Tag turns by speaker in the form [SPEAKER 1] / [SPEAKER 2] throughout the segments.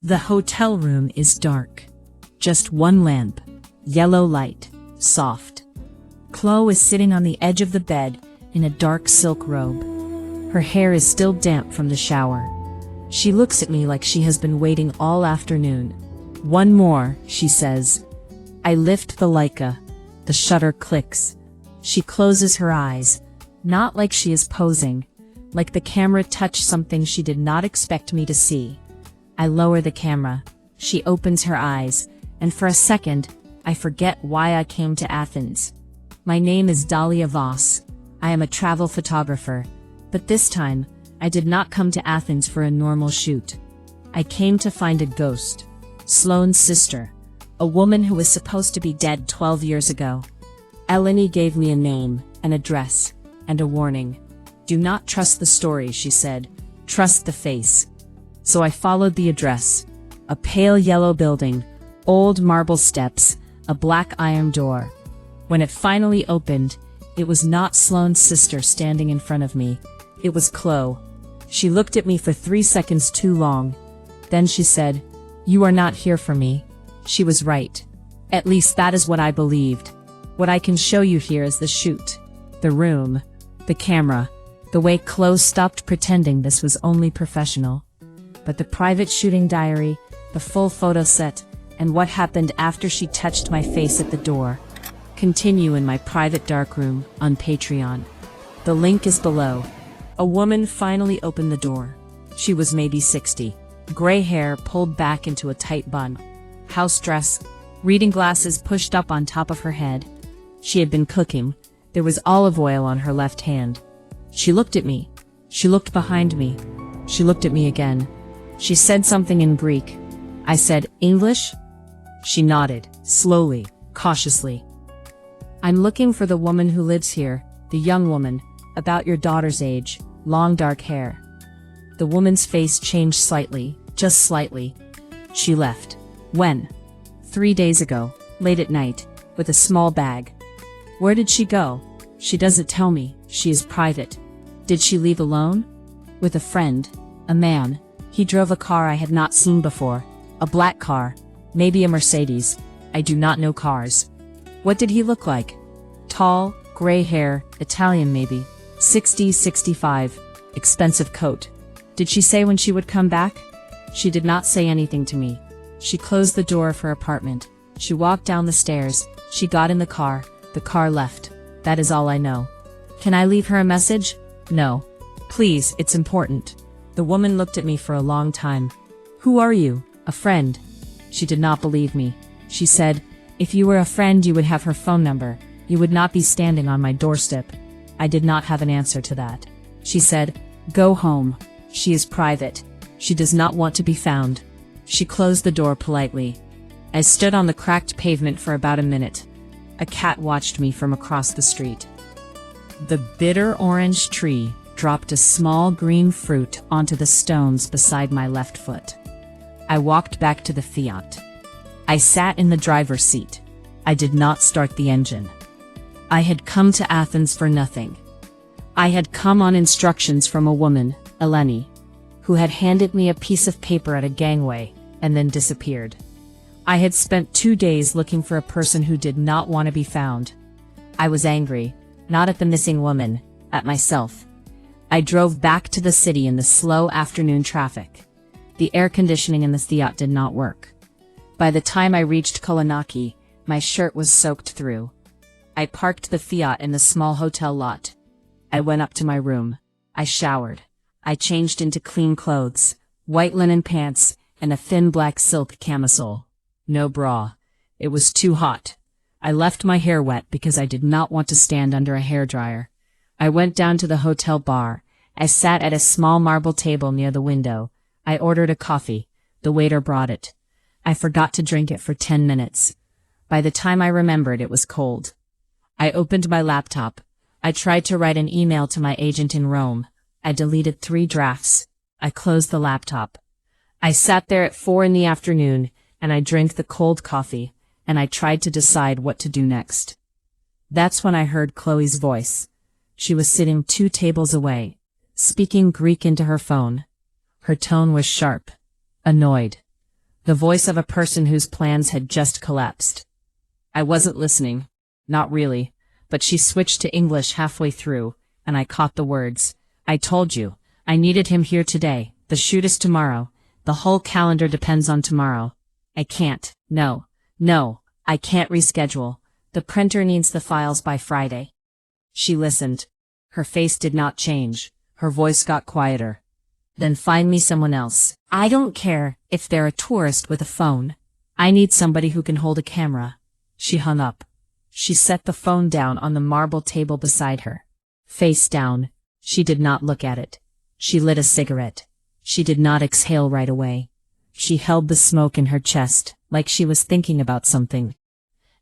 [SPEAKER 1] The hotel room is dark. Just one lamp, yellow light, soft. Chloe is sitting on the edge of the bed in a dark silk robe. Her hair is still damp from the shower. She looks at me like she has been waiting all afternoon. "One more," she says. I lift the Leica. The shutter clicks. She closes her eyes, not like she is posing, like the camera touched something she did not expect me to see. I lower the camera. She opens her eyes, and for a second, I forget why I came to Athens. My name is Dahlia Voss. I am a travel photographer, but this time, I did not come to Athens for a normal shoot. I came to find a ghost, Sloane's sister, a woman who was supposed to be dead 12 years ago. Eleni gave me a name, an address, and a warning. "Do not trust the story," she said. "Trust the face." So I followed the address. A pale yellow building, old marble steps, a black iron door. When it finally opened, it was not Sloane's sister standing in front of me. It was Chloe. She looked at me for 3 seconds too long. Then she said, "You are not here for me." She was right. At least that is what I believed. What I can show you here is the shoot, the room, the camera, the way Chloe stopped pretending this was only professional. But the private shooting diary, the full photo set, and what happened after she touched my face at the door, continue in my private darkroom on Patreon. The link is below. A woman finally opened the door. She was maybe 60. Gray hair pulled back into a tight bun. House dress, reading glasses pushed up on top of her head. She had been cooking. There was olive oil on her left hand. She looked at me. She looked behind me. She looked at me again. She said something in Greek. I said, "English?" She nodded, slowly, cautiously. "I'm looking for the woman who lives here, the young woman, about your daughter's age, long dark hair." The woman's face changed slightly, just slightly. She left. When? 3 days ago, late at night, with a small bag. Where did she go? She doesn't tell me. She is private. Did she leave alone? With a friend, a man. He drove a car I had not seen before. A black car, maybe a Mercedes. I do not know cars. What did he look like? Tall, gray hair, Italian maybe. 60, 65. Expensive coat. Did she say when she would come back? She did not say anything to me. She closed the door of her apartment. She walked down the stairs. She got in the car. The car left. That is all I know. Can I leave her a message? No. Please, it's important. The woman looked at me for a long time. "Who are you? A friend?" She did not believe me. She said, "If you were a friend, you would have her phone number. You would not be standing on my doorstep." I did not have an answer to that. She said, "Go home. She is private. She does not want to be found." She closed the door politely. I stood on the cracked pavement for about a minute. A cat watched me from across the street. The bitter orange tree dropped a small green fruit onto the stones beside my left foot. I walked back to the Fiat. I sat in the driver's seat. I did not start the engine. I had come to Athens for nothing. I had come on instructions from a woman, Eleni, who had handed me a piece of paper at a gangway, and then disappeared. I had spent 2 days looking for a person who did not want to be found. I was angry, not at the missing woman, at myself. I drove back to the city in the slow afternoon traffic. The air conditioning in the Fiat did not work. By the time I reached Kolonaki, my shirt was soaked through. I parked the Fiat in the small hotel lot. I went up to my room. I showered. I changed into clean clothes, white linen pants, and a thin black silk camisole. No bra. It was too hot. I left my hair wet because I did not want to stand under a hairdryer. I went down to the hotel bar. I sat at a small marble table near the window. I ordered a coffee. The waiter brought it. I forgot to drink it for 10 minutes. By the time I remembered, it was cold. I opened my laptop. I tried to write an email to my agent in Rome. I deleted 3 drafts. I closed the laptop. I sat there at 4 in the afternoon, and I drank the cold coffee, and I tried to decide what to do next. That's when I heard Chloe's voice. She was sitting 2 tables away, speaking Greek into her phone. Her tone was sharp, annoyed. the voice of a person whose plans had just collapsed. I wasn't listening. Not really. But she switched to English halfway through, and I caught the words. I told you. I needed him here today. The shoot is tomorrow. The whole calendar depends on tomorrow. I can't. No. I can't reschedule. The printer needs the files by Friday. She listened. Her face did not change. Her voice got quieter. Then find me someone else. I don't care if they're a tourist with a phone. I need somebody who can hold a camera. She hung up. She set the phone down on the marble table beside her. Face down. She did not look at it. She lit a cigarette. She did not exhale right away. She held the smoke in her chest, like she was thinking about something.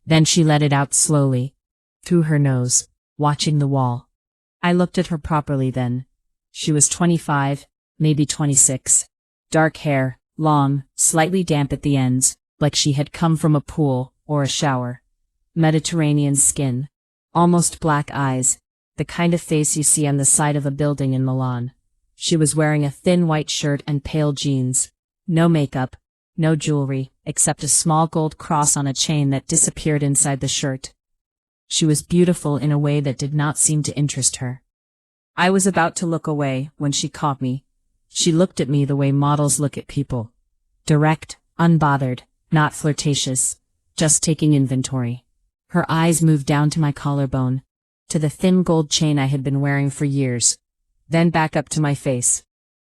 [SPEAKER 1] Then she let it out slowly, through her nose, watching the wall. I looked at her properly then. She was 25, maybe 26. Dark hair, long, slightly damp at the ends, like she had come from a pool or a shower. Mediterranean skin. Almost black eyes, the kind of face you see on the side of a building in Milan. She was wearing a thin white shirt and pale jeans. No makeup, no jewelry, except a small gold cross on a chain that disappeared inside the shirt. She was beautiful in a way that did not seem to interest her. I was about to look away when she caught me. She looked at me the way models look at people. Direct, unbothered, not flirtatious, just taking inventory. Her eyes moved down to my collarbone, to the thin gold chain I had been wearing for years, then back up to my face,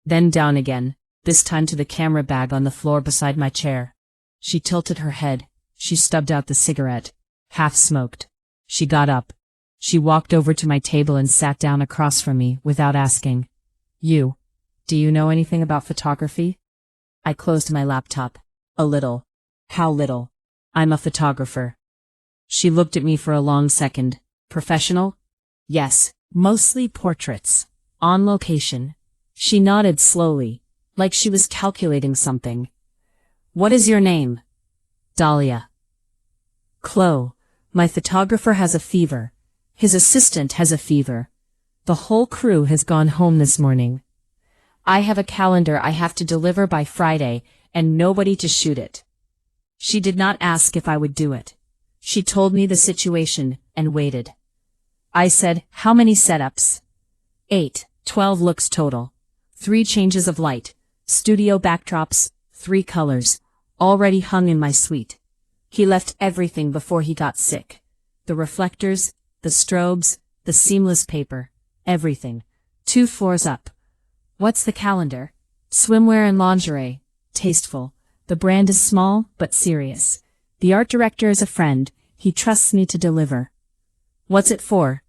[SPEAKER 1] then down again, this time to the camera bag on the floor beside my chair. She tilted her head. She stubbed out the cigarette, half smoked. She got up. She walked over to my table and sat down across from me without asking. Do you know anything about photography? I closed my laptop. A little. How little? I'm a photographer. She looked at me for a long second. Professional? Yes, mostly portraits. On location. She nodded slowly, like she was calculating something. What is your name? Dahlia. Chloe. My photographer has a fever. His assistant has a fever. The whole crew has gone home this morning. I have a calendar I have to deliver by Friday, and nobody to shoot it. She did not ask if I would do it. She told me the situation, and waited. I said, how many setups? 8, 12 looks total. 3 changes of light, studio backdrops, 3 colors, already hung in my suite. He left everything before he got sick. The reflectors, the strobes, the seamless paper, everything. 2 floors up. What's the calendar? Swimwear and lingerie. Tasteful. The brand is small, but serious. The art director is a friend. He trusts me to deliver. What's it for?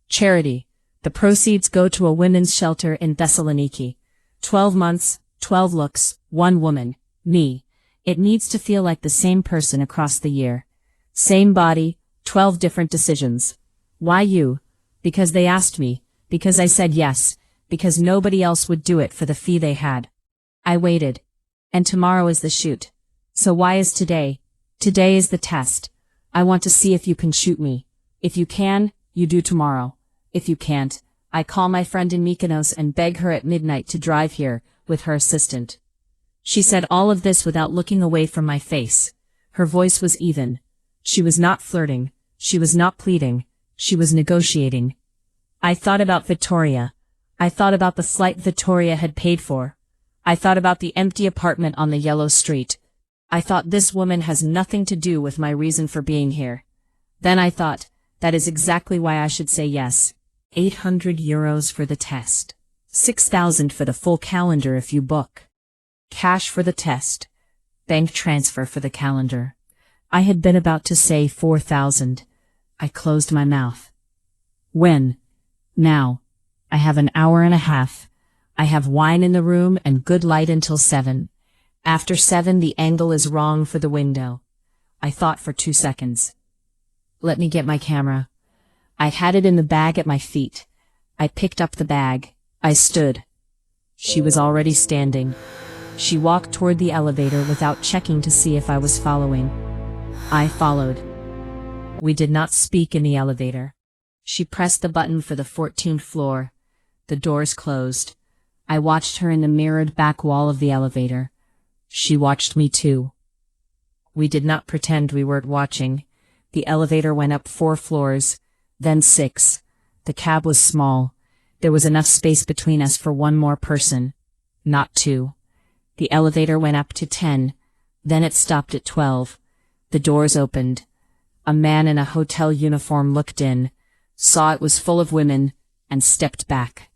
[SPEAKER 1] Charity. The proceeds go to a women's shelter in Thessaloniki. 12 months, 12 looks, 1 woman, me. It needs to feel like the same person across the year. Same body, 12 different decisions. Why you? Because they asked me, because I said yes, because nobody else would do it for the fee they had. I waited. And tomorrow is the shoot. So why is today? Today is the test. I want to see if you can shoot me. If you can, you do tomorrow. If you can't, I call my friend in Mykonos and beg her at midnight to drive here, with her assistant. She said all of this without looking away from my face. Her voice was even. She was not flirting. She was not pleading. She was negotiating. I thought about Victoria. I thought about the flight Victoria had paid for. I thought about the empty apartment on the yellow street. I thought this woman has nothing to do with my reason for being here. Then I thought, that is exactly why I should say yes. 800 euros for the test. 6,000 for the full calendar if you book. Cash for the test. Bank transfer for the calendar. I had been about to say 4,000. I closed my mouth. When? Now. I have an hour and a half. I have wine in the room and good light until 7. After 7 the angle is wrong for the window. I thought for 2 seconds. Let me get my camera. I had it in the bag at my feet. I picked up the bag. I stood. She was already standing. She walked toward the elevator without checking to see if I was following. I followed. We did not speak in the elevator. She pressed the button for the 14th floor. The doors closed. I watched her in the mirrored back wall of the elevator. She watched me too. We did not pretend we weren't watching. The elevator went up 4 floors, then 6. The cab was small. There was enough space between us for one more person, not 2. The elevator went up to 10, then it stopped at 12. The doors opened. A man in a hotel uniform looked in, saw it was full of women, and stepped back.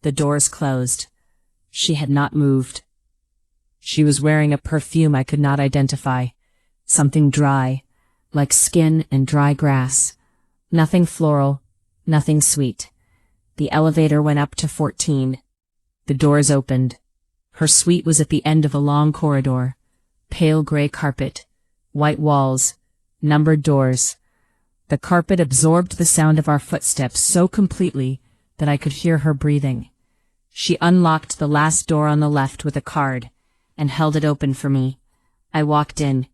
[SPEAKER 1] The doors closed. She had not moved. She was wearing a perfume I could not identify. Something dry, like skin and dry grass. Nothing floral, nothing sweet. The elevator went up to 14. The doors opened. Her suite was at the end of a long corridor. Pale gray carpet, white walls, numbered doors. The carpet absorbed the sound of our footsteps so completely that I could hear her breathing. She unlocked the last door on the left with a card and held it open for me. I walked in.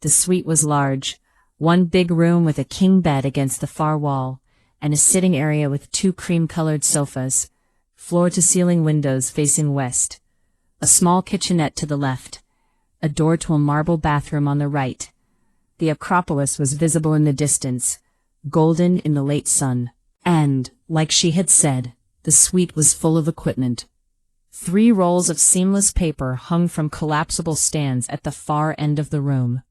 [SPEAKER 1] The suite was large, one big room with a king bed against the far wall, and a sitting area with 2 cream-colored sofas, floor-to-ceiling windows facing west, a small kitchenette to the left, a door to a marble bathroom on the right. The Acropolis was visible in the distance, golden in the late sun. And, like she had said, the suite was full of equipment. 3 rolls of seamless paper hung from collapsible stands at the far end of the room.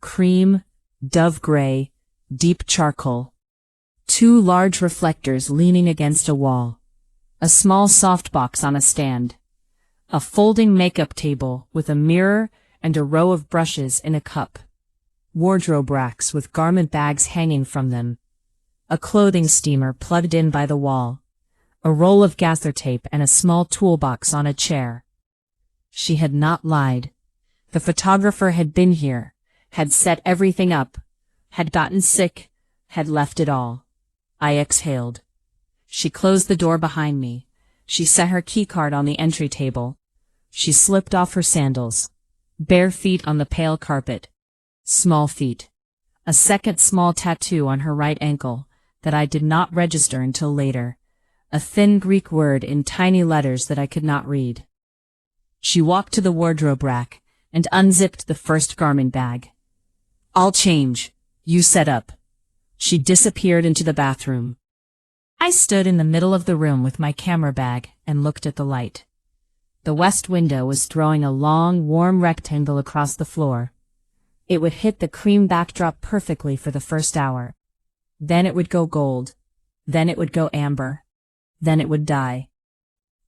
[SPEAKER 1] Cream, dove gray, deep charcoal. 2 large reflectors leaning against a wall. A small softbox on a stand. A folding makeup table with a mirror and a row of brushes in a cup. Wardrobe racks with garment bags hanging from them. A clothing steamer plugged in by the wall. A roll of gather tape and a small toolbox on a chair. She had not lied. The photographer had been here, had set everything up, had gotten sick, had left it all. I exhaled. She closed the door behind me. She set her keycard on the entry table. She slipped off her sandals. Bare feet on the pale carpet. Small feet. A second small tattoo on her right ankle that I did not register until later. A thin Greek word in tiny letters that I could not read. She walked to the wardrobe rack and unzipped the first garment bag. "I'll change. You set up." She disappeared into the bathroom. I stood in the middle of the room with my camera bag and looked at the light. The west window was throwing a long, warm rectangle across the floor. It would hit the cream backdrop perfectly for the first hour. Then it would go gold. Then it would go amber. Then it would die.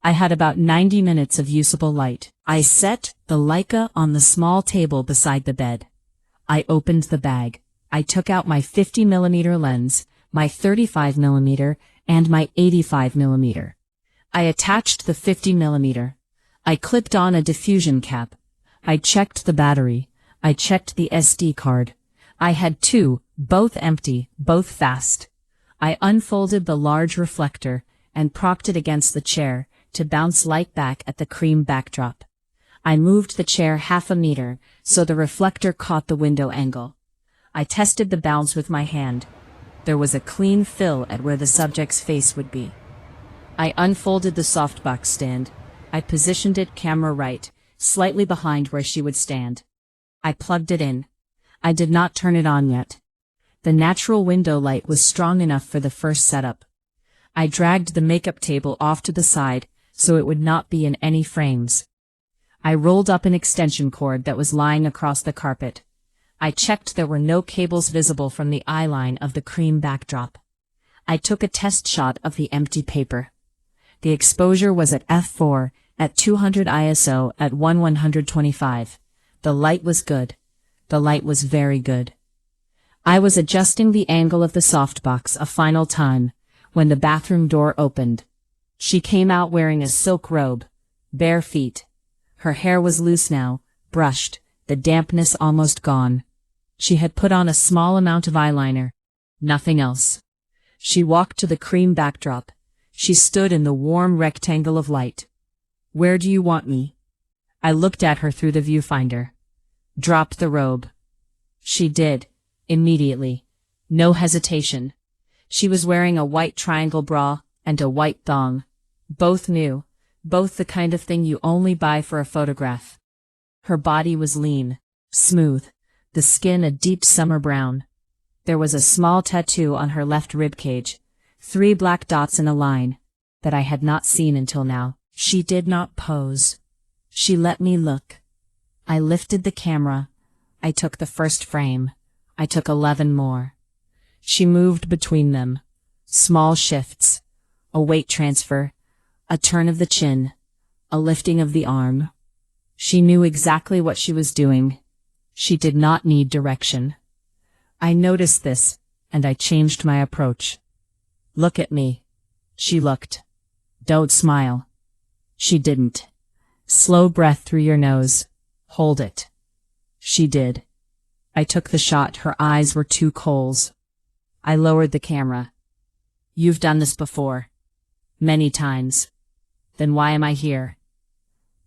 [SPEAKER 1] I had about 90 minutes of usable light. I set the Leica on the small table beside the bed. I opened the bag. I took out my 50mm lens, my 35mm, and my 85mm. I attached the 50mm. I clipped on a diffusion cap. I checked the battery. I checked the SD card. I had 2, both empty, both fast. I unfolded the large reflector and propped it against the chair to bounce light back at the cream backdrop. I moved the chair half a meter so the reflector caught the window angle. I tested the bounce with my hand. There was a clean fill at where the subject's face would be. I unfolded the softbox stand. I positioned it camera right, slightly behind where she would stand. I plugged it in. I did not turn it on yet. The natural window light was strong enough for the first setup. I dragged the makeup table off to the side so it would not be in any frames. I rolled up an extension cord that was lying across the carpet. I checked there were no cables visible from the eye line of the cream backdrop. I took a test shot of the empty paper. The exposure was at f4, at 200 ISO, at 1/125. The light was good. The light was very good. I was adjusting the angle of the softbox a final time when the bathroom door opened. She came out wearing a silk robe, bare feet. Her hair was loose now, brushed, the dampness almost gone. She had put on a small amount of eyeliner, nothing else. She walked to the cream backdrop. She stood in the warm rectangle of light. "Where do you want me?" I looked at her through the viewfinder. "Drop the robe." She did, immediately. No hesitation. She was wearing a white triangle bra and a white thong. Both new, both the kind of thing you only buy for a photograph. Her body was lean, smooth, the skin a deep summer brown. There was a small tattoo on her left ribcage, 3 black dots in a line, that I had not seen until now. She did not pose. She let me look. I lifted the camera. I took the first frame. I took 11 more. She moved between them. Small shifts. A weight transfer. A turn of the chin. A lifting of the arm. She knew exactly what she was doing. She did not need direction. I noticed this, and I changed my approach. Look at me. She looked. Don't smile. She didn't. Slow breath through your nose. Hold it. She did. I took the shot. Her eyes were 2 coals. I lowered the camera. You've done this before. Many times. Then why am I here?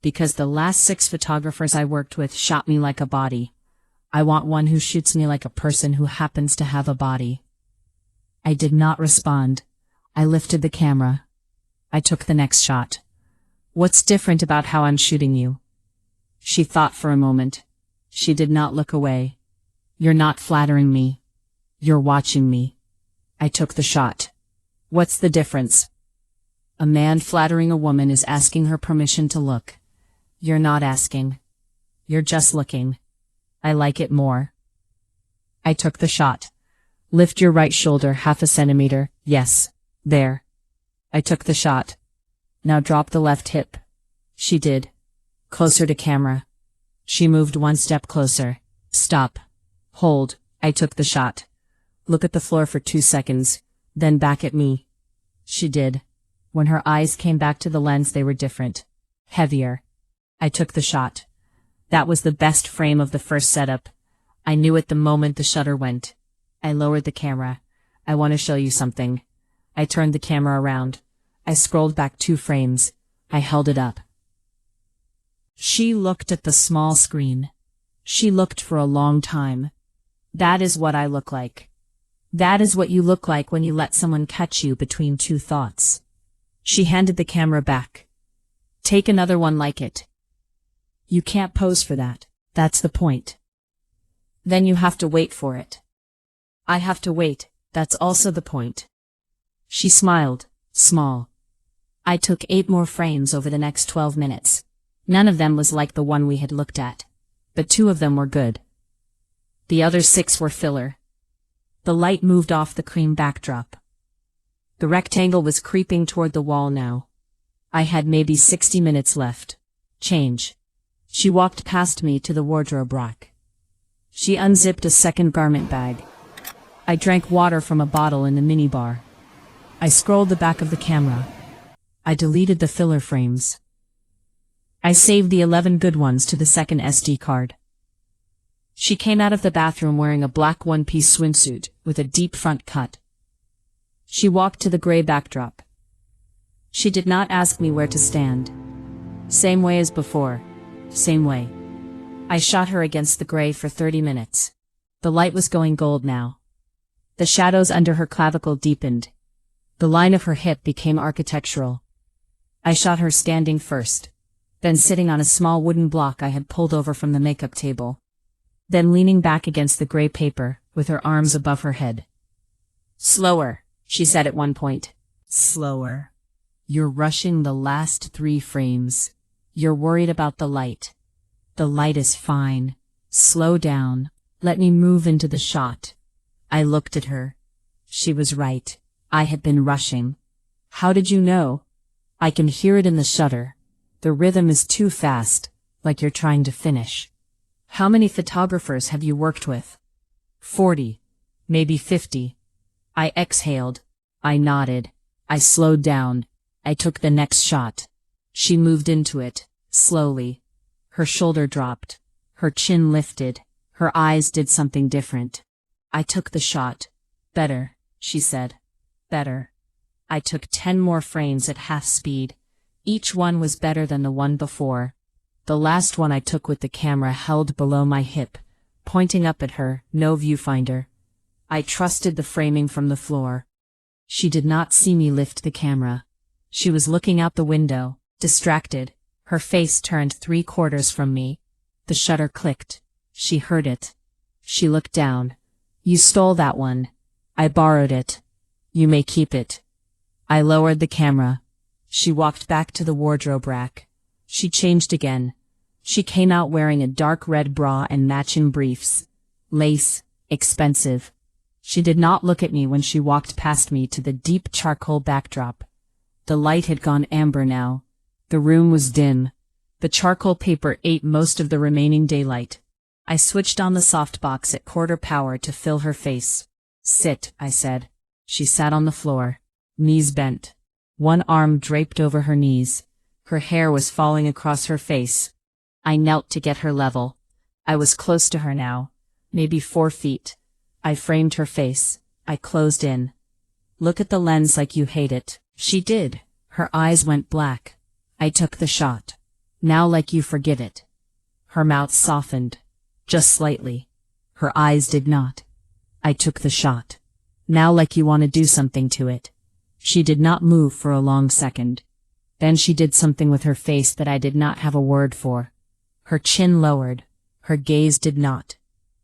[SPEAKER 1] Because the last 6 photographers I worked with shot me like a body. I want one who shoots me like a person who happens to have a body. I did not respond. I lifted the camera. I took the next shot. What's different about how I'm shooting you? She thought for a moment. She did not look away. You're not flattering me. You're watching me. I took the shot. What's the difference? A man flattering a woman is asking her permission to look. You're not asking. You're just looking. I like it more. I took the shot. Lift your right shoulder 1/2 centimeter. Yes. There. I took the shot. Now drop the left hip. She did. Closer to camera. She moved 1 step closer. Stop. Hold. I took the shot. Look at the floor for 2 seconds, then back at me. She did. When her eyes came back to the lens, they were different. Heavier. I took the shot. That was the best frame of the first setup. I knew it the moment the shutter went. I lowered the camera. I want to show you something. I turned the camera around. I scrolled back 2 frames. I held it up. She looked at the small screen. She looked for a long time. That is what I look like. That is what you look like when you let someone catch you between 2 thoughts. She handed the camera back. Take another one like it. You can't pose for that. That's the point. Then you have to wait for it. I have to wait. That's also the point. She smiled, small. I took 8 more frames over the next 12 minutes. None of them was like the one we had looked at, but 2 of them were good. The other 6 were filler. The light moved off the cream backdrop. The rectangle was creeping toward the wall now. I had maybe 60 minutes left. Change. She walked past me to the wardrobe rack. She unzipped a second garment bag. I drank water from a bottle in the minibar. I scrolled the back of the camera. I deleted the filler frames. I saved the 11 good ones to the second SD card. She came out of the bathroom wearing a black one-piece swimsuit with a deep front cut. She walked to the gray backdrop. She did not ask me where to stand. Same way as before. Same way. I shot her against the gray for 30 minutes. The light was going gold now. The shadows under her clavicle deepened. The line of her hip became architectural. I shot her standing first, then sitting on a small wooden block I had pulled over from the makeup table, then leaning back against the gray paper with her arms above her head. Slower, she said at one point. Slower. You're rushing the last 3 frames. You're worried about the light. The light is fine. Slow down. Let me move into the shot. I looked at her. She was right. I had been rushing. How did you know? I can hear it in the shutter. The rhythm is too fast, like you're trying to finish. How many photographers have you worked with? 40. Maybe 50. I exhaled. I nodded. I slowed down. I took the next shot. She moved into it, slowly. Her shoulder dropped. Her chin lifted. Her eyes did something different. I took the shot. Better, she said. Better. I took 10 more frames at half speed. Each one was better than the one before. The last one I took with the camera held below my hip, pointing up at her, no viewfinder. I trusted the framing from the floor. She did not see me lift the camera. She was looking out the window, distracted, her face turned 3/4 from me. The shutter clicked. She heard it. She looked down. You stole that one. I borrowed it. You may keep it. I lowered the camera. She walked back to the wardrobe rack. She changed again. She came out wearing a dark red bra and matching briefs. Lace, expensive. She did not look at me when she walked past me to the deep charcoal backdrop. The light had gone amber now. The room was dim. The charcoal paper ate most of the remaining daylight. I switched on the softbox at quarter power to fill her face. Sit, I said. She sat on the floor, knees bent. One arm draped over her knees. Her hair was falling across her face. I knelt to get her level. I was close to her now, maybe 4 feet. I framed her face. I closed in. Look at the lens like you hate it. She did. Her eyes went black. I took the shot. Now like you forgive it. Her mouth softened. Just slightly. Her eyes did not. I took the shot. Now like you want to do something to it. She did not move for a long second. Then she did something with her face that I did not have a word for. Her chin lowered. Her gaze did not.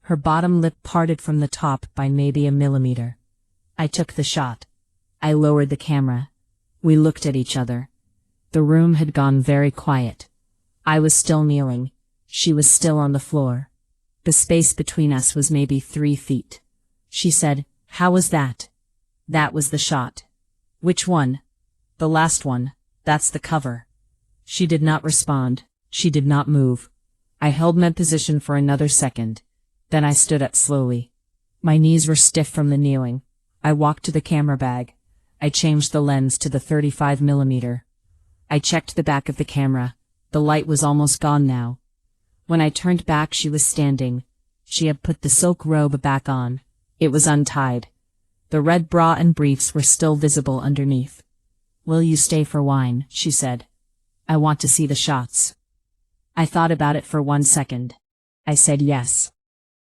[SPEAKER 1] Her bottom lip parted from the top by maybe a millimeter. I took the shot. I lowered the camera. We looked at each other. The room had gone very quiet. I was still kneeling. She was still on the floor. The space between us was maybe 3 feet. She said, "How was that?" "That was the shot." "Which one?" "The last one. That's the cover." She did not respond. She did not move. I held my position for another second. Then I stood up slowly. My knees were stiff from the kneeling. I walked to the camera bag. I changed the lens to the 35 millimeter. I checked the back of the camera. The light was almost gone now. When I turned back, she was standing. She had put the silk robe back on. It was untied. The red bra and briefs were still visible underneath. "Will you stay for wine?" she said. "I want to see the shots." I thought about it for 1 second. I said yes.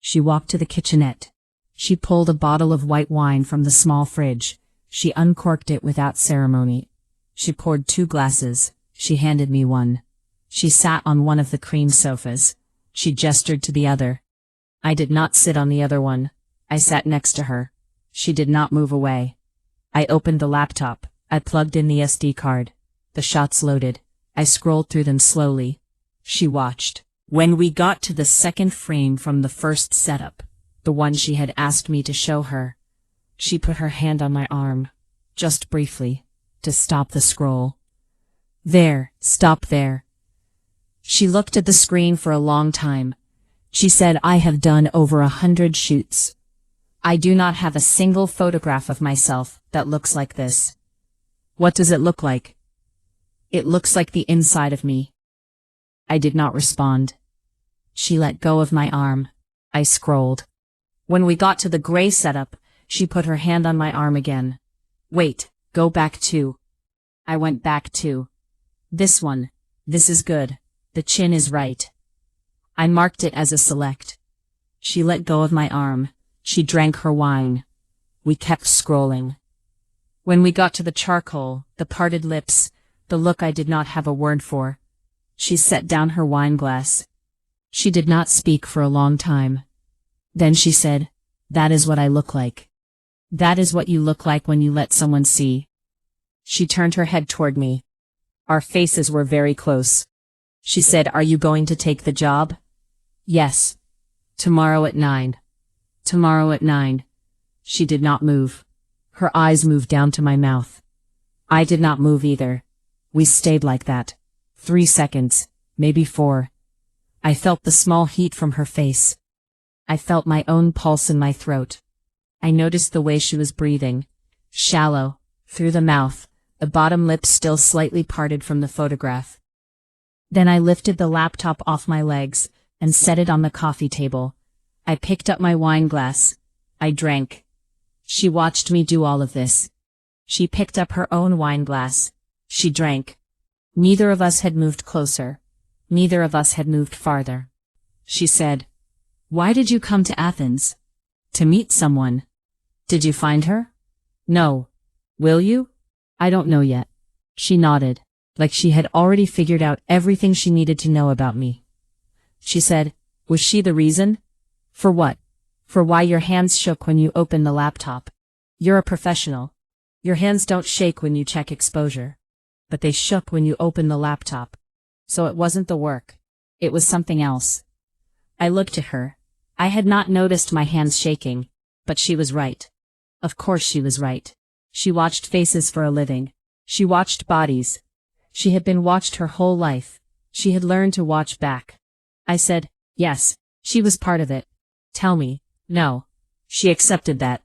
[SPEAKER 1] She walked to the kitchenette. She pulled a bottle of white wine from the small fridge. She uncorked it without ceremony. She poured 2 glasses. She handed me one. She sat on one of the cream sofas. She gestured to the other. I did not sit on the other one. I sat next to her. She did not move away. I opened the laptop. I plugged in the SD card. The shots loaded. I scrolled through them slowly. She watched. When we got to the second frame from the first setup, the one she had asked me to show her, she put her hand on my arm, just briefly, to stop the scroll. "There, stop there." She looked at the screen for a long time. She said, "I have done over 100 shoots. I do not have a single photograph of myself that looks like this." "What does it look like?" "It looks like the inside of me." I did not respond. She let go of my arm. I scrolled. When we got to the gray setup, she put her hand on my arm again. "Wait, go back 2. I went back 2. "This one. This is good. The chin is right." I marked it as a select. She let go of my arm. She drank her wine. We kept scrolling. When we got to the charcoal, the parted lips, the look I did not have a word for, she set down her wine glass. She did not speak for a long time. Then she said, "That is what I look like. That is what you look like when you let someone see." She turned her head toward me. Our faces were very close. She said, "Are you going to take the job?" "Yes. Tomorrow at 9. Tomorrow at 9. She did not move. Her eyes moved down to my mouth. I did not move either. We stayed like that. 3 seconds, maybe 4. I felt the small heat from her face. I felt my own pulse in my throat. I noticed the way she was breathing. Shallow, through the mouth, the bottom lip still slightly parted from the photograph. Then I lifted the laptop off my legs and set it on the coffee table. I picked up my wine glass. I drank. She watched me do all of this. She picked up her own wine glass. She drank. Neither of us had moved closer. Neither of us had moved farther. She said, "Why did you come to Athens?" "To meet someone." "Did you find her?" "No." "Will you?" "I don't know yet." She nodded, like she had already figured out everything she needed to know about me. She said, "Was she the reason?" "For what?" For why your hands shook when you opened the laptop. You're a professional. Your hands don't shake when you check exposure. But they shook when you opened the laptop. So it wasn't the work. It was something else. I looked at her. I had not noticed my hands shaking, but she was right. Of course she was right. She watched faces for a living. She watched bodies. She had been watched her whole life. She had learned to watch back. I said, yes, she was part of it. Tell me. No. She accepted that.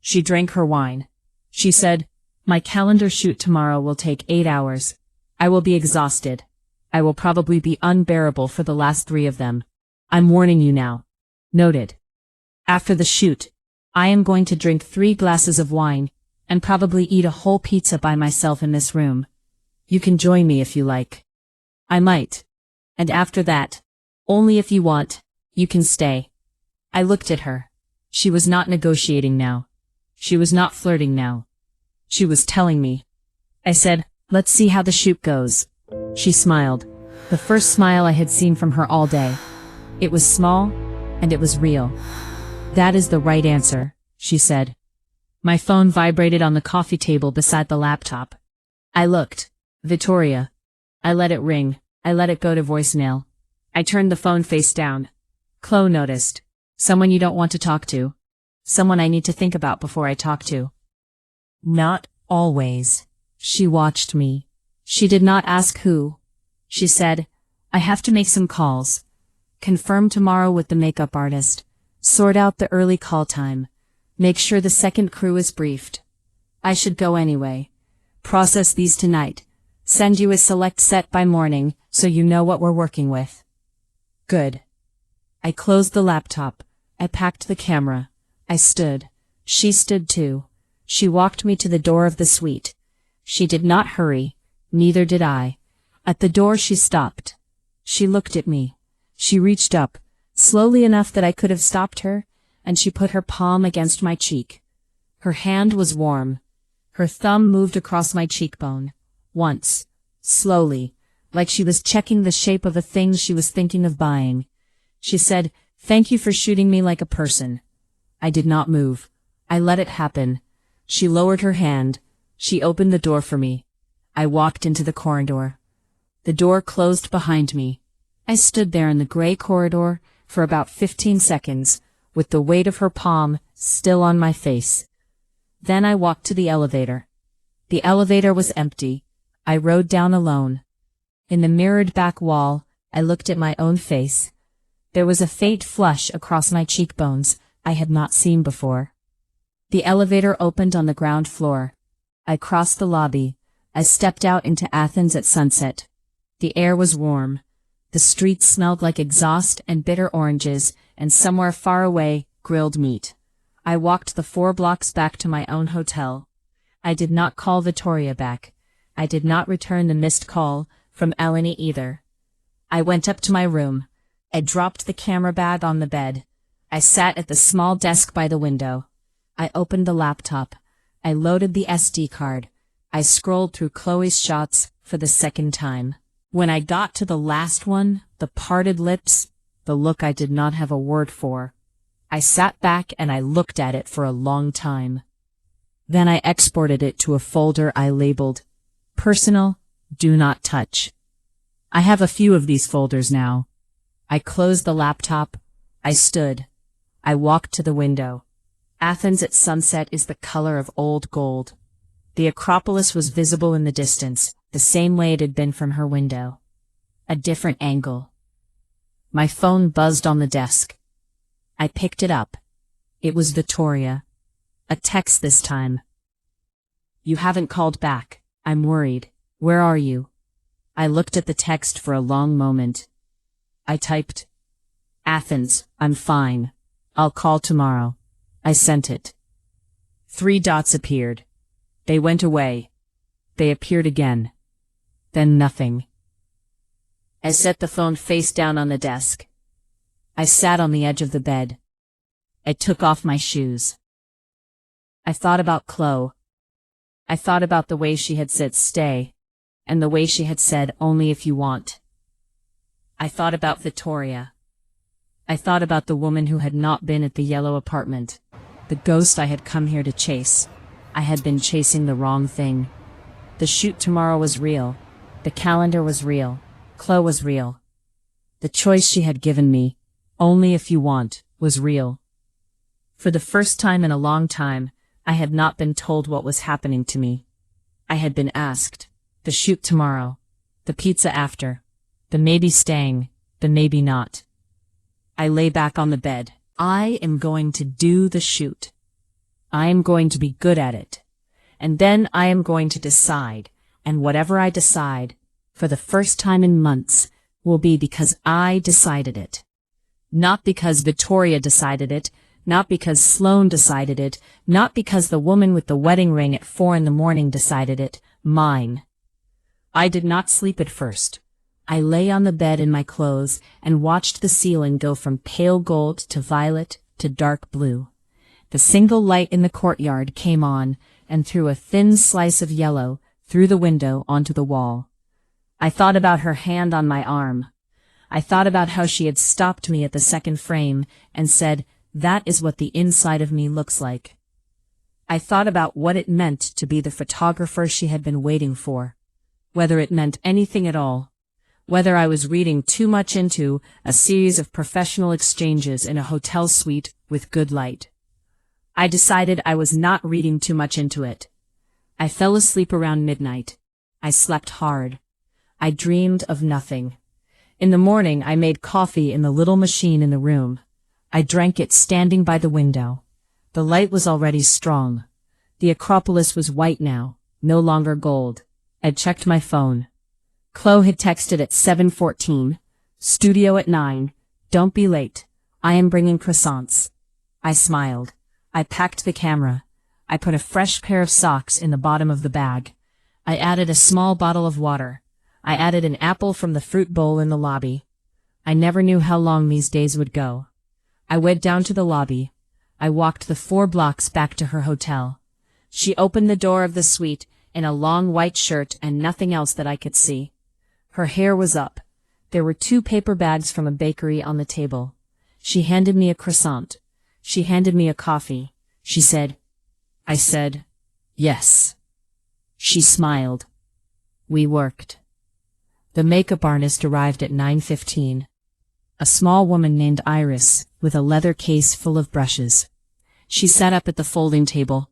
[SPEAKER 1] She drank her wine. She said, my calendar shoot tomorrow will take 8 hours. I will be exhausted. I will probably be unbearable for the last 3 of them. I'm warning you now. Noted. After the shoot, I am going to drink 3 glasses of wine, and probably eat a whole pizza by myself in this room. You can join me if you like. I might. And after that, only if you want, you can stay. I looked at her. She was not negotiating now. She was not flirting now. She was telling me. I said, let's see how the shoot goes. She smiled. The first smile I had seen from her all day. It was small, and it was real. That is the right answer, she said. My phone vibrated on the coffee table beside the laptop. I looked. Victoria. I let it ring. I let it go to voicemail. I turned the phone face down. Chloe noticed. Someone you don't want to talk to. Someone I need to think about before I talk to. Not always. She watched me. She did not ask who. She said, I have to make some calls. Confirm tomorrow with the makeup artist. Sort out the early call time. Make sure the second crew is briefed. I should go anyway. Process these tonight. Send you a select set by morning so you know what we're working with. Good. I closed the laptop. I packed the camera. I stood. She stood too. She walked me to the door of the suite. She did not hurry. Neither did I. At the door she stopped. She looked at me. She reached up, slowly enough that I could have stopped her, and she put her palm against my cheek. Her hand was warm. Her thumb moved across my cheekbone. Once. Slowly. Like she was checking the shape of a thing she was thinking of buying. She said, thank you for shooting me like a person. I did not move. I let it happen. She lowered her hand. She opened the door for me. I walked into the corridor. The door closed behind me. I stood there in the gray corridor for about 15 seconds, with the weight of her palm still on my face. Then I walked to the elevator. The elevator was empty. I rode down alone. In the mirrored back wall, I looked at my own face. There was a faint flush across my cheekbones I had not seen before. The elevator opened on the ground floor. I crossed the lobby. I stepped out into Athens at sunset. The air was warm. The streets smelled like exhaust and bitter oranges, and somewhere far away, grilled meat. I walked the 4 blocks back to my own hotel. I did not call Victoria back. I did not return the missed call from Eleni either. I went up to my room. I dropped the camera bag on the bed. I sat at the small desk by the window. I opened the laptop. I loaded the SD card. I scrolled through Chloe's shots for the second time. When I got to the last one, the parted lips, the look I did not have a word for, I sat back and I looked at it for a long time. Then I exported it to a folder I labeled, Personal, Do Not Touch. I have a few of these folders now. I closed the laptop. I stood. I walked to the window. Athens at sunset is the color of old gold. The Acropolis was visible in the distance, the same way it had been from her window. A different angle. My phone buzzed on the desk. I picked it up. It was Victoria. A text this time. You haven't called back. I'm worried. Where are you? I looked at the text for a long moment. I typed, Athens, I'm fine. I'll call tomorrow. I sent it. 3 dots appeared. They went away. They appeared again. Then nothing. I set the phone face down on the desk. I sat on the edge of the bed. I took off my shoes. I thought about Chloe. I thought about the way she had said stay, and the way she had said only if you want. I thought about Victoria. I thought about the woman who had not been at the yellow apartment. The ghost I had come here to chase. I had been chasing the wrong thing. The shoot tomorrow was real. The calendar was real. Chloe was real. The choice she had given me, only if you want, was real. For the first time in a long time, I had not been told what was happening to me. I had been asked, the shoot tomorrow, the pizza after, the maybe staying, the maybe not. I lay back on the bed. I am going to do the shoot. I am going to be good at it. And then I am going to decide, and whatever I decide, for the first time in months, will be because I decided it. Not because Victoria decided it, not because Sloane decided it, not because the woman with the wedding ring at 4 a.m. decided it, mine. I did not sleep at first. I lay on the bed in my clothes and watched the ceiling go from pale gold to violet to dark blue. The single light in the courtyard came on and threw a thin slice of yellow through the window onto the wall. I thought about her hand on my arm. I thought about how she had stopped me at the second frame and said, "That is what the inside of me looks like." I thought about what it meant to be the photographer she had been waiting for, whether it meant anything at all, whether I was reading too much into a series of professional exchanges in a hotel suite with good light. I decided I was not reading too much into it. I fell asleep around midnight. I slept hard. I dreamed of nothing. In the morning I made coffee in the little machine in the room. I drank it standing by the window. The light was already strong. The Acropolis was white now, no longer gold. I checked my phone. Chloe had texted at 7:14. Studio at 9. Don't be late. I am bringing croissants. I smiled. I packed the camera. I put a fresh pair of socks in the bottom of the bag. I added a small bottle of water. I added an apple from the fruit bowl in the lobby. I never knew how long these days would go. I went down to the lobby. I walked the 4 blocks back to her hotel. She opened the door of the suite in a long white shirt and nothing else that I could see. Her hair was up. There were 2 paper bags from a bakery on the table. She handed me a croissant. She handed me a coffee. She said, I said, yes. She smiled. We worked. The makeup artist arrived at 9:15. A small woman named Iris, with a leather case full of brushes. She sat up at the folding table.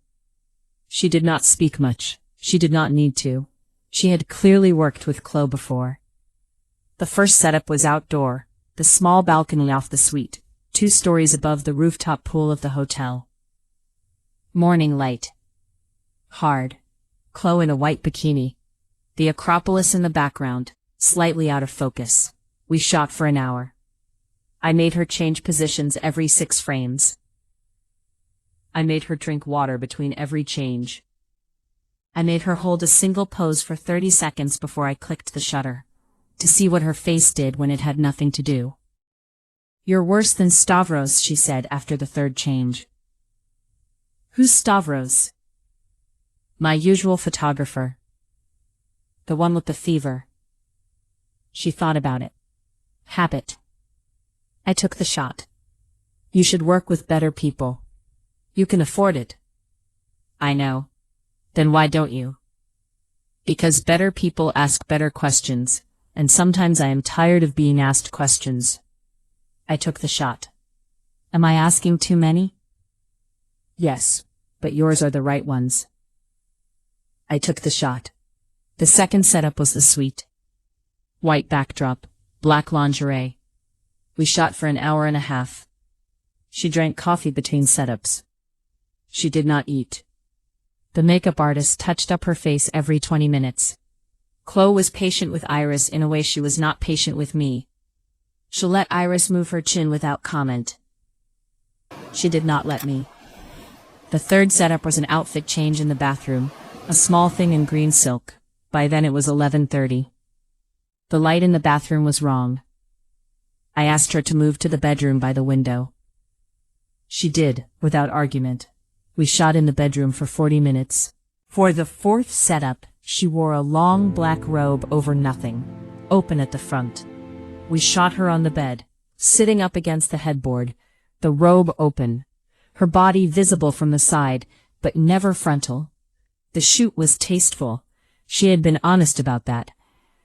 [SPEAKER 1] She did not speak much. She did not need to. She had clearly worked with Chloe before. The first setup was outdoor, the small balcony off the suite, 2 stories above the rooftop pool of the hotel. Morning light. Hard. Chloe in a white bikini. The Acropolis in the background, slightly out of focus. We shot for an hour. I made her change positions every 6 frames. I made her drink water between every change. I made her hold a single pose for 30 seconds before I clicked the shutter, to see what her face did when it had nothing to do. You're worse than Stavros, she said after the 3rd change. Who's Stavros? My usual photographer. The one with the fever. She thought about it. Habit. I took the shot. You should work with better people. You can afford it. I know. Then why don't you? Because better people ask better questions, and sometimes I am tired of being asked questions. I took the shot. Am I asking too many? Yes, but yours are the right ones. I took the shot. The second setup was the suite. White backdrop, black lingerie. We shot for an hour and a half. She drank coffee between setups. She did not eat. The makeup artist touched up her face every 20 minutes. Chloe was patient with Iris in a way she was not patient with me. She let Iris move her chin without comment. She did not let me. The 3rd setup was an outfit change in the bathroom, a small thing in green silk. By then it was 11:30. The light in the bathroom was wrong. I asked her to move to the bedroom by the window. She did, without argument. We shot in the bedroom for 40 minutes. For the 4th setup, she wore a long black robe over nothing, open at the front. We shot her on the bed, sitting up against the headboard, the robe open, her body visible from the side, but never frontal. The shoot was tasteful. She had been honest about that.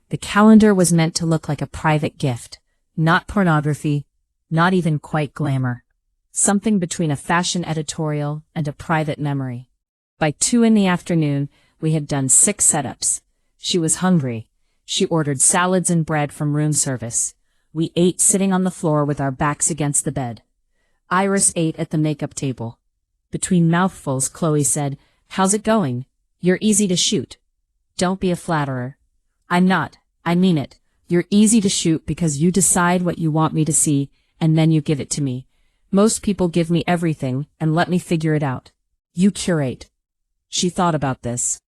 [SPEAKER 1] The calendar was meant to look like a private gift, not pornography, not even quite glamour. Something between a fashion editorial and a private memory. By 2 p.m, we had done 6 setups. She was hungry. She ordered salads and bread from room service. We ate sitting on the floor with our backs against the bed. Iris ate at the makeup table. Between mouthfuls, Chloe said, "How's it going? You're easy to shoot." "Don't be a flatterer." "I'm not. I mean it. You're easy to shoot because you decide what you want me to see, and then you give it to me. Most people give me everything and let me figure it out. You curate." She thought about this.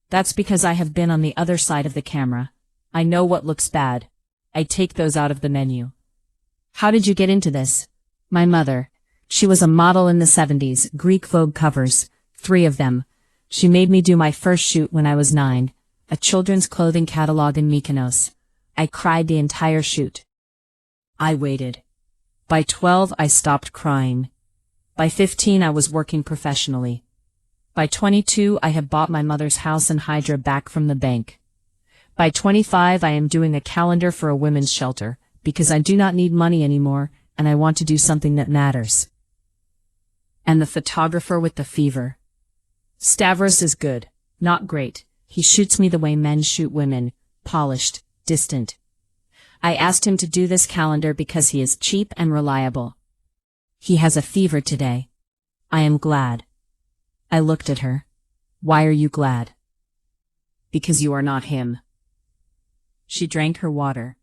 [SPEAKER 1] "That's because I have been on the other side of the camera. I know what looks bad. I take those out of the menu." "How did you get into this?" "My mother. She was a model in the 70s, Greek Vogue covers, 3 of them. She made me do my first shoot when I was 9, a children's clothing catalog in Mykonos. I cried the entire shoot. I waited. By 12, I stopped crying. By 15, I was working professionally. By 22, I have bought my mother's house in Hydra back from the bank. By 25, I am doing a calendar for a women's shelter, because I do not need money anymore, and I want to do something that matters. And the photographer with the fever. Stavros is good, not great. He shoots me the way men shoot women, polished, distant. I asked him to do this calendar because he is cheap and reliable. He has a fever today. I am glad. I looked at her. Why are you glad? Because you are not him. She drank her water.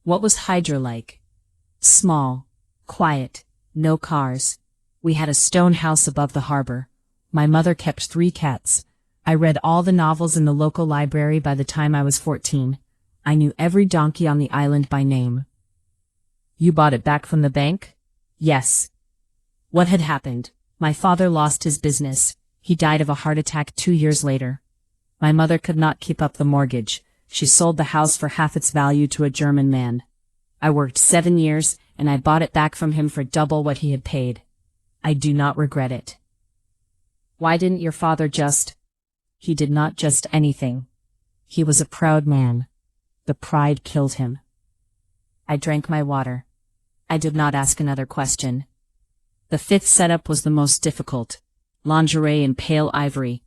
[SPEAKER 1] What was Hydra like? Small, quiet, no cars. We had a stone house above the harbor. My mother kept 3 cats. I read all the novels in the local library by the time I was 14. I knew every donkey on the island by name. You bought it back from the bank? Yes. What had happened? My father lost his business. He died of a heart attack 2 years later. My mother could not keep up the mortgage. She sold the house for half its value to a German man. I worked 7 years, and I bought it back from him for double what he had paid. I do not regret it. Why didn't your father just... He did not just anything. He was a proud man. The pride killed him. I drank my water. I did not ask another question. The 5th setup was the most difficult. Lingerie in pale ivory.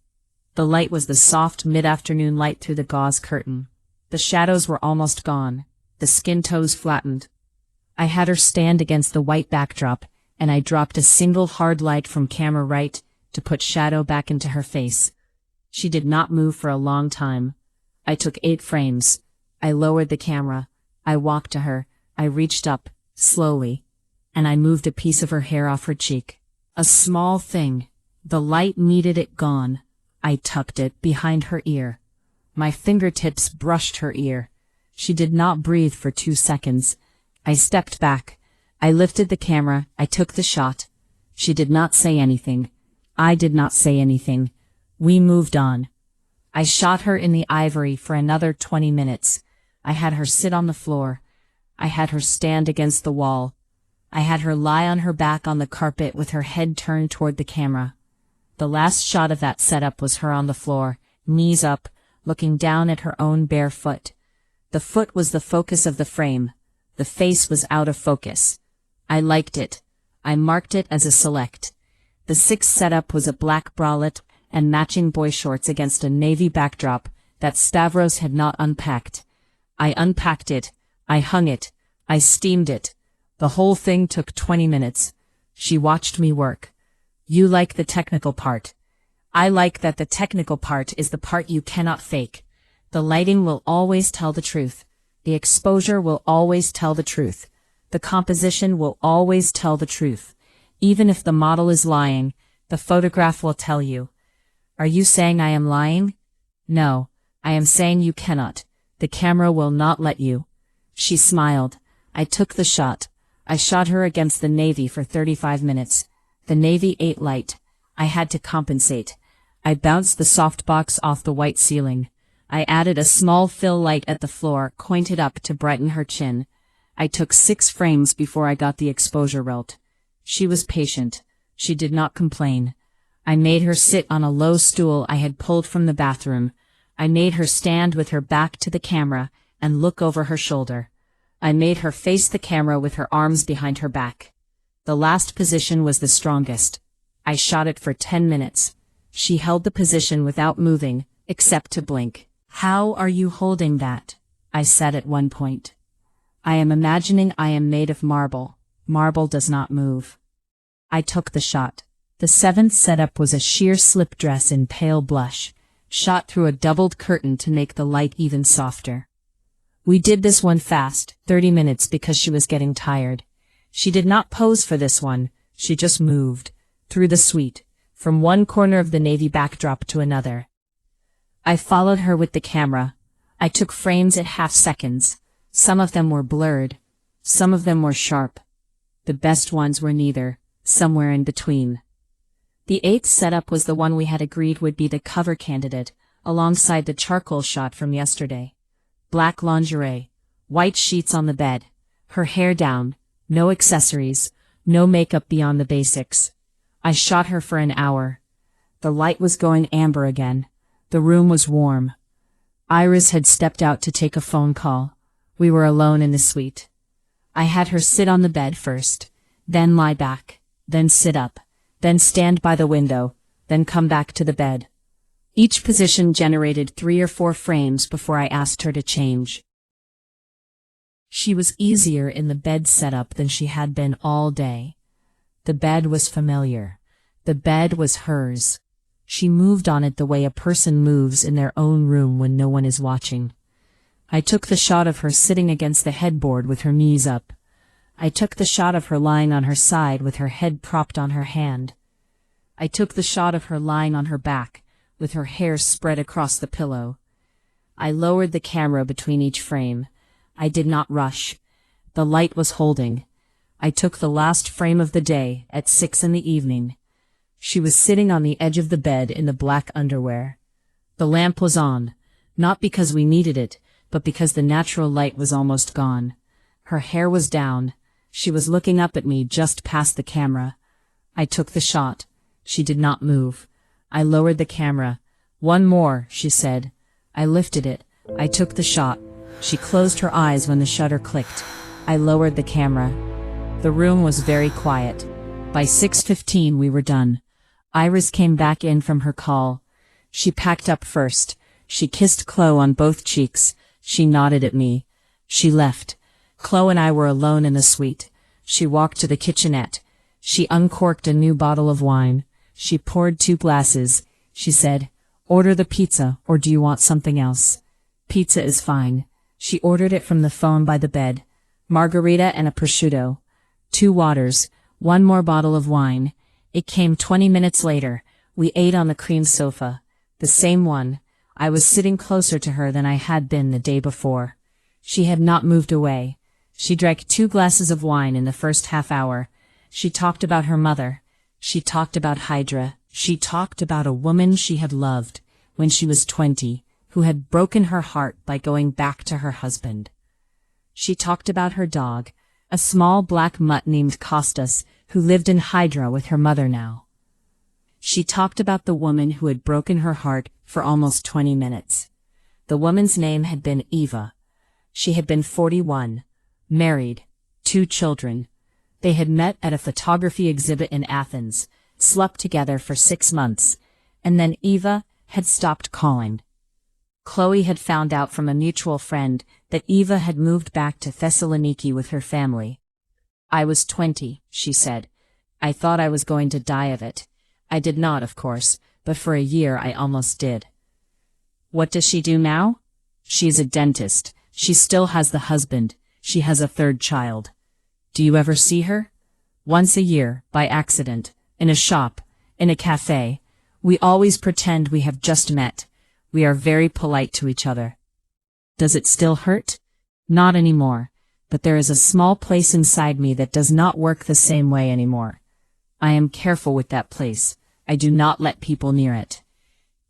[SPEAKER 1] The light was the soft mid-afternoon light through the gauze curtain. The shadows were almost gone. The skin toes flattened. I had her stand against the white backdrop, and I dropped a single hard light from camera right to put shadow back into her face. She did not move for a long time. I took 8 frames. I lowered the camera. I walked to her. I reached up, slowly, and I moved a piece of her hair off her cheek. A small thing. The light needed it gone. I tucked it behind her ear. My fingertips brushed her ear. She did not breathe for 2 seconds. I stepped back. I lifted the camera. I took the shot. She did not say anything. I did not say anything. We moved on. I shot her in the ivory for another 20 minutes. I had her sit on the floor. I had her stand against the wall. I had her lie on her back on the carpet with her head turned toward the camera. The last shot of that setup was her on the floor, knees up, looking down at her own bare foot. The foot was the focus of the frame. The face was out of focus. I liked it. I marked it as a select. The 6th setup was a black bralette and matching boy shorts against a navy backdrop that Stavros had not unpacked. I unpacked it. I hung it. I steamed it. The whole thing took 20 minutes. She watched me work. You like the technical part. I like that the technical part is the part you cannot fake. The lighting will always tell the truth. The exposure will always tell the truth. The composition will always tell the truth. Even if the model is lying, the photograph will tell you. Are you saying I am lying? No, I am saying you cannot. The camera will not let you. She smiled. I took the shot. I shot her against the navy for 35 minutes. The navy ate light. I had to compensate. I bounced the softbox off the white ceiling. I added a small fill light at the floor, pointed up to brighten her chin. I took 6 frames before I got the exposure right. She was patient. She did not complain. I made her sit on a low stool I had pulled from the bathroom. I made her stand with her back to the camera and look over her shoulder. I made her face the camera with her arms behind her back. The last position was the strongest. I shot it for 10 minutes. She held the position without moving, except to blink. "How are you holding that?" I said at one point. "I am imagining I am made of marble. Marble does not move." I took the shot. The 7th setup was a sheer slip dress in pale blush, shot through a doubled curtain to make the light even softer. We did this one fast, 30 minutes, because she was getting tired. She did not pose for this one, she just moved, through the suite, from one corner of the navy backdrop to another. I followed her with the camera. I took frames at half seconds. Some of them were blurred. Some of them were sharp. The best ones were neither, somewhere in between. The 8th setup was the one we had agreed would be the cover candidate, alongside the charcoal shot from yesterday. Black lingerie, white sheets on the bed, her hair down, no accessories, no makeup beyond the basics. I shot her for an hour. The light was going amber again. The room was warm. Iris had stepped out to take a phone call. We were alone in the suite. I had her sit on the bed first, then lie back, then sit up, then stand by the window, then come back to the bed. Each position generated 3 or 4 frames before I asked her to change. She was easier in the bed setup than she had been all day. The bed was familiar. The bed was hers. She moved on it the way a person moves in their own room when no one is watching. I took the shot of her sitting against the headboard with her knees up. I took the shot of her lying on her side with her head propped on her hand. I took the shot of her lying on her back, with her hair spread across the pillow. I lowered the camera between each frame. I did not rush. The light was holding. I took the last frame of the day at 6 in the evening. She was sitting on the edge of the bed in the black underwear. The lamp was on, not because we needed it, but because the natural light was almost gone. Her hair was down. She was looking up at me just past the camera. I took the shot. She did not move. I lowered the camera. "One more," she said. I lifted it. I took the shot. She closed her eyes when the shutter clicked. I lowered the camera. The room was very quiet. By 6:15 we were done. Iris came back in from her call. She packed up first. She kissed Chloe on both cheeks. She nodded at me. She left. Chloe and I were alone in the suite. She walked to the kitchenette. She uncorked a new bottle of wine. She poured 2 glasses. She said, "Order the pizza, or do you want something else?" "Pizza is fine." She ordered it from the phone by the bed. Margarita and a prosciutto. 2 waters. 1 more bottle of wine. It came 20 minutes later. We ate on the cream sofa. The same one. I was sitting closer to her than I had been the day before. She had not moved away. She drank 2 glasses of wine in the first half hour. She talked about her mother. She talked about Hydra. She talked about a woman she had loved when she was 20, who had broken her heart by going back to her husband. She talked about her dog, a small black mutt named Costas, who lived in Hydra with her mother now. She talked about the woman who had broken her heart for almost 20 minutes. The woman's name had been Eva. She had been 41, married, 2 children. They had met at a photography exhibit in Athens, slept together for 6 months, and then Eva had stopped calling. Chloe had found out from a mutual friend that Eva had moved back to Thessaloniki with her family. "I was 20, she said. I thought I was going to die of it. I did not, of course, but for a year I almost did." "What does she do now?" "She's a dentist. She still has the husband. She has a 3rd child." "Do you ever see her?" "Once a year, by accident, in a shop, in a cafe. We always pretend we have just met. We are very polite to each other." "Does it still hurt?" "Not anymore, but there is a small place inside me that does not work the same way anymore. I am careful with that place. I do not let people near it."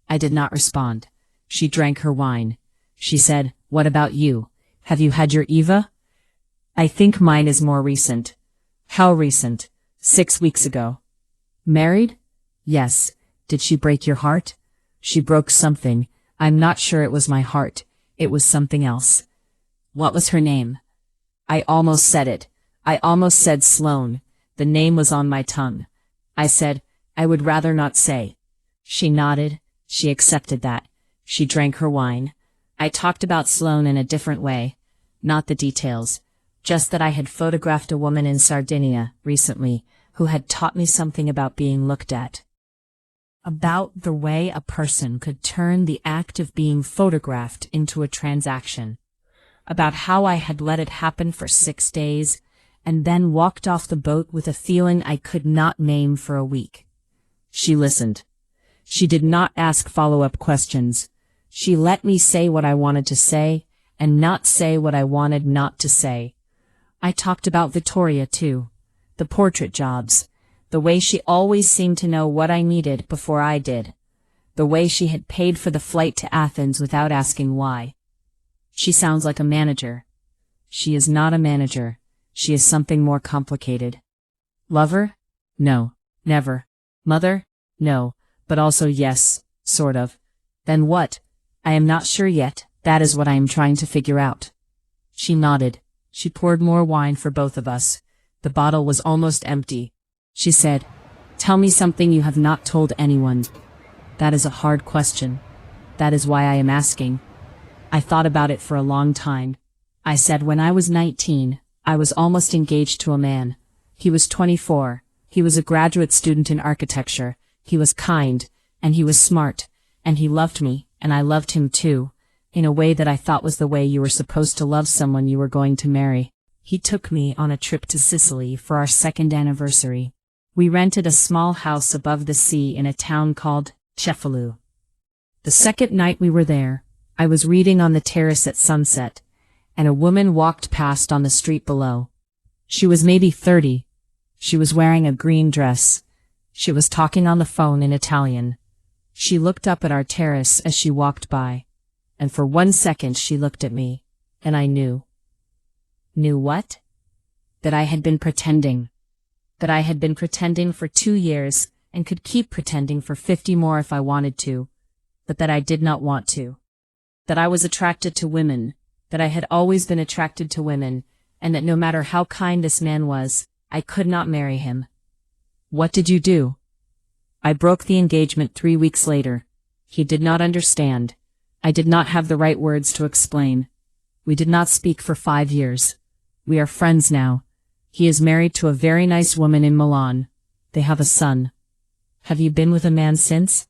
[SPEAKER 1] I did not respond. She drank her wine. She said, "What about you? Have you had your Eva?" I think mine is more recent. How recent? 6 weeks ago. Married? Yes. Did she break your heart? She broke something. I'm not sure it was my heart. It was something else. What was her name? I almost said it. I almost said Sloane. The name was on my tongue. I said, I would rather not say. She nodded. She accepted that. She drank her wine. I talked about Sloane in a different way. Not the details. Just that I had photographed a woman in Sardinia recently who had taught me something about being looked at. About the way a person could turn the act of being photographed into a transaction. About how I had let it happen for 6 days, and then walked off the boat with a feeling I could not name for a week. She listened. She did not ask follow-up questions. She let me say what I wanted to say, and not say what I wanted not to say. I talked about Victoria too. The portrait jobs. The way she always seemed to know what I needed before I did. The way she had paid for the flight to Athens without asking why. She sounds like a manager. She is not a manager. She is something more complicated. Lover? No, never. Mother? No, but also yes, sort of. Then what? I am not sure yet. That is what I am trying to figure out. She nodded. She poured more wine for both of us. The bottle was almost empty. She said, Tell me something you have not told anyone. That is a hard question. That is why I am asking. I thought about it for a long time. I said when I was 19, I was almost engaged to a man. He was 24. He was a graduate student in architecture. He was kind, and he was smart, and he loved me, and I loved him too, in a way that I thought was the way you were supposed to love someone you were going to marry. He took me on a trip to Sicily for our 2nd anniversary. We rented a small house above the sea in a town called Cefalù. The second night we were there, I was reading on the terrace at sunset, and a woman walked past on the street below. She was maybe 30. She was wearing a green dress. She was talking on the phone in Italian. She looked up at our terrace as she walked by, and for 1 second she looked at me, and I knew. Knew what? That I had been pretending. That I had been pretending for 2 years, and could keep pretending for 50 more if I wanted to, but that I did not want to. That I was attracted to women, that I had always been attracted to women, and that no matter how kind this man was, I could not marry him. What did you do? I broke the engagement 3 weeks later. He did not understand. I did not have the right words to explain. We did not speak for 5 years. We are friends now. He is married to a very nice woman in Milan. They have a son. Have you been with a man since?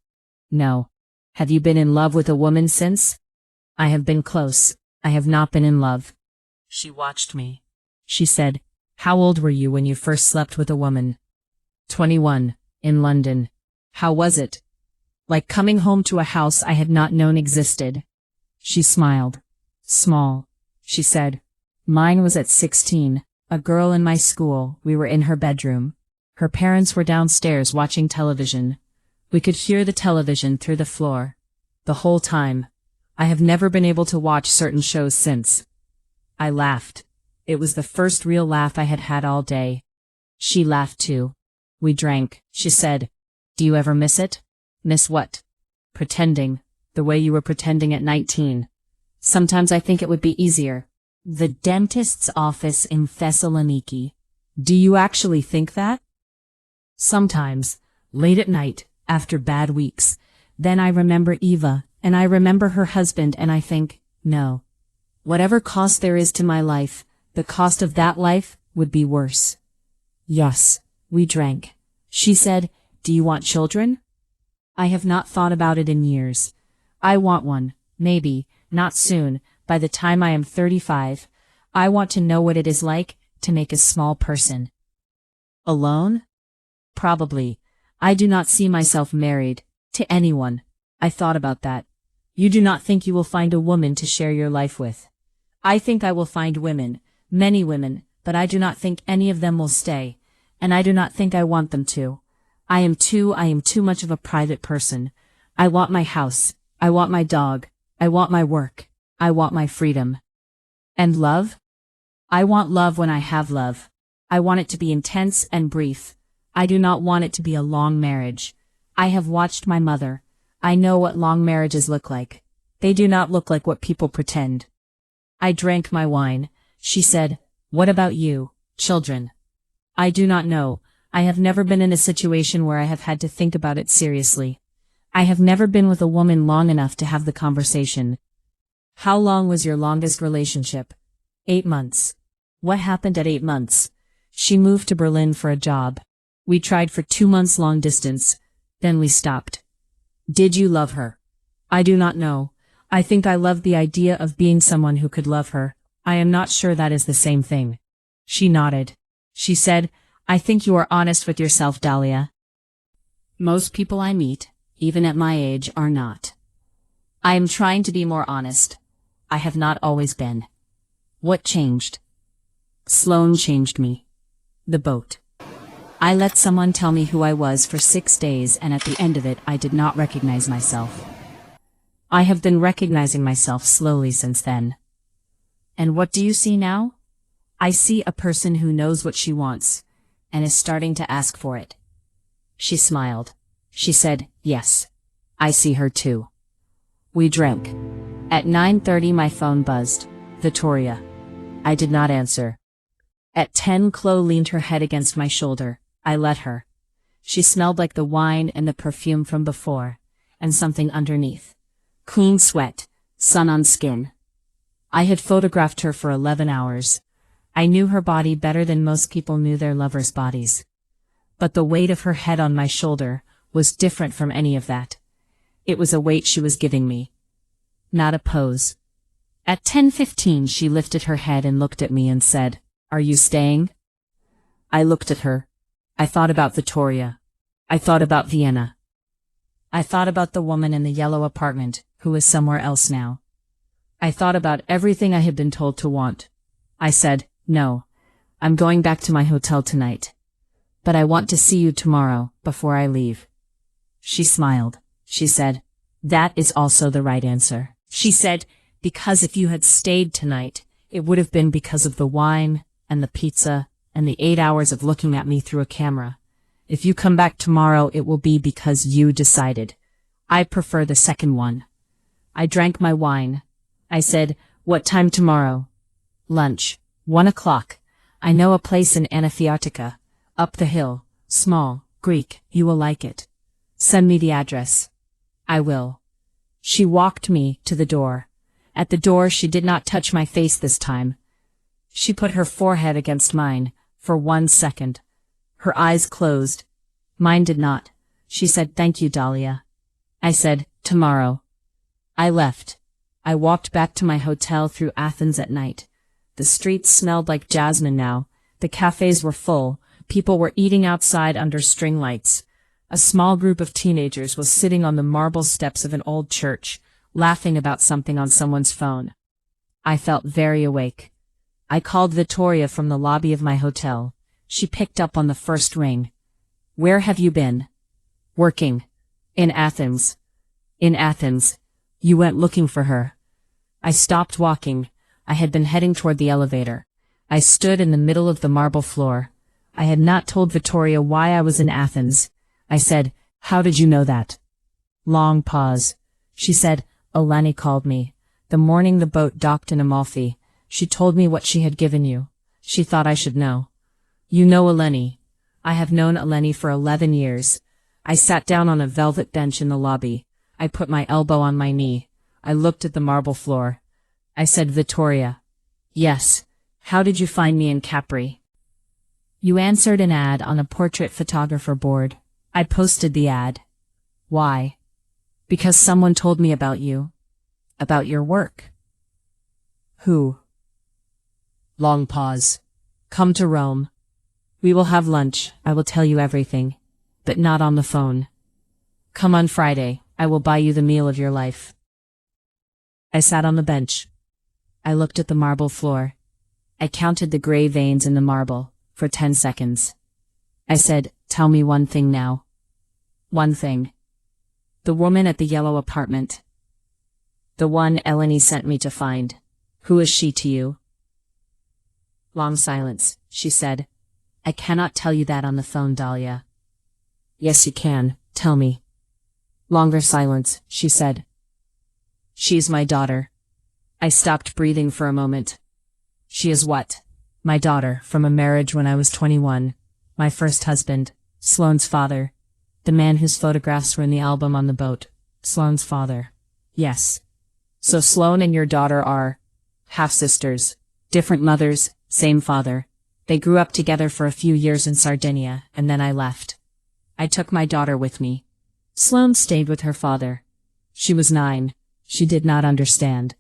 [SPEAKER 1] No. Have you been in love with a woman since? I have been close. I have not been in love. She watched me. She said, How old were you when you first slept with a woman? 21, in London. How was it? Like coming home to a house I had not known existed. She smiled. Small. She said, Mine was at 16. A girl in my school. We were in her bedroom. Her parents were downstairs watching television. We could hear the television through the floor. The whole time. I have never been able to watch certain shows since. I laughed. It was the first real laugh I had had all day. She laughed too. We drank. She said, Do you ever miss it? Miss what? Pretending. The way you were pretending at 19. Sometimes I think it would be easier. The dentist's office in Thessaloniki. Do you actually think that? Sometimes, late at night, after bad weeks. Then I remember Eva, and I remember her husband, and I think, no. Whatever cost there is to my life, the cost of that life would be worse. Yes, we drank. She said, Do you want children? I have not thought about it in years. I want one, maybe, not soon, by the time I am 35. I want to know what it is like to make a small person. Alone? Probably. I do not see myself married to anyone. I thought about that. You do not think you will find a woman to share your life with. I think I will find women, many women, but I do not think any of them will stay, and I do not think I want them to. I am too much of a private person. I want my house. I want my dog. I want my work. I want my freedom. And love? I want love when I have love. I want it to be intense and brief. I do not want it to be a long marriage. I have watched my mother. I know what long marriages look like. They do not look like what people pretend. I drank my wine. She said, "What about you, children?" I do not know. I have never been in a situation where I have had to think about it seriously. I have never been with a woman long enough to have the conversation. How long was your longest relationship? 8 months. What happened at 8 months? She moved to Berlin for a job. We tried for 2 months long distance. Then we stopped. Did you love her? I do not know. I think I loved the idea of being someone who could love her. I am not sure that is the same thing. She nodded. She said, "I think you are honest with yourself, Dahlia. Most people I meet, even at my age, are not. I am trying to be more honest. I have not always been." What changed? Sloane changed me. The boat. I let someone tell me who I was for 6 days, and at the end of it I did not recognize myself. I have been recognizing myself slowly since then. And what do you see now? I see a person who knows what she wants, and is starting to ask for it. She smiled. She said, "Yes. I see her too." We drank. At 9:30 my phone buzzed. Victoria. I did not answer. At 10 Chloe leaned her head against my shoulder. I let her. She smelled like the wine and the perfume from before, and something underneath. Clean sweat, sun on skin. I had photographed her for 11 hours. I knew her body better than most people knew their lovers' bodies. But the weight of her head on my shoulder was different from any of that. It was a weight she was giving me, not a pose. At 10:15 she lifted her head and looked at me and said, "Are you staying?" I looked at her. I thought about Victoria. I thought about Vienna. I thought about the woman in the yellow apartment, who is somewhere else now. I thought about everything I had been told to want. I said, "No, I'm going back to my hotel tonight. But I want to see you tomorrow, before I leave." She smiled. She said, "That is also the right answer." She said, "Because if you had stayed tonight, it would have been because of the wine, and the pizza, and the 8 hours of looking at me through a camera. If you come back tomorrow, it will be because you decided. I prefer the second one." I drank my wine. I said, "What time tomorrow?" "Lunch. 1 o'clock. I know a place in Anathiotica. Up the hill. Small. Greek. You will like it. Send me the address." "I will." She walked me to the door. At the door she did not touch my face this time. She put her forehead against mine, for 1 second. Her eyes closed. Mine did not. She said, "Thank you, Dahlia." I said, "Tomorrow." I left. I walked back to my hotel through Athens at night. The streets smelled like jasmine now. The cafes were full. People were eating outside under string lights. A small group of teenagers was sitting on the marble steps of an old church, laughing about something on someone's phone. I felt very awake. I called Victoria from the lobby of my hotel. She picked up on the first ring. "Where have you been?" "Working. In Athens." "In Athens. You went looking for her." I stopped walking. I had been heading toward the elevator. I stood in the middle of the marble floor. I had not told Victoria why I was in Athens. I said, "How did you know that?" Long pause. She said, "Eleni called me. The morning the boat docked in Amalfi. She told me what she had given you. She thought I should know." "You know Eleni." "I have known Eleni for 11 years. I sat down on a velvet bench in the lobby. I put my elbow on my knee. I looked at the marble floor. I said, "Victoria." "Yes. How did you find me in Capri?" "You answered an ad on a portrait photographer board. I posted the ad." "Why?" "Because someone told me about you. About your work." "Who?" Long pause. "Come to Rome. We will have lunch. I will tell you everything. But not on the phone. Come on Friday. I will buy you the meal of your life." I sat on the bench. I looked at the marble floor. I counted the gray veins in the marble for 10 seconds. I said, "Tell me one thing now." "One thing." "The woman at the yellow apartment. The one Eleni sent me to find. Who is she to you?" Long silence. She said, I cannot tell you that on the phone, Dahlia. Yes, you can. Tell me. Longer silence. She said, She's my daughter. I stopped breathing for a moment. She is what? My daughter, from a marriage when I was 21. My first husband, Sloane's father. The man whose photographs were in the album on the boat. Sloane's father. Yes. So Sloane and your daughter are half-sisters. Different mothers, same father. They grew up together for a few years in Sardinia, and then I left. I took my daughter with me. Sloane stayed with her father. She was 9. She did not understand.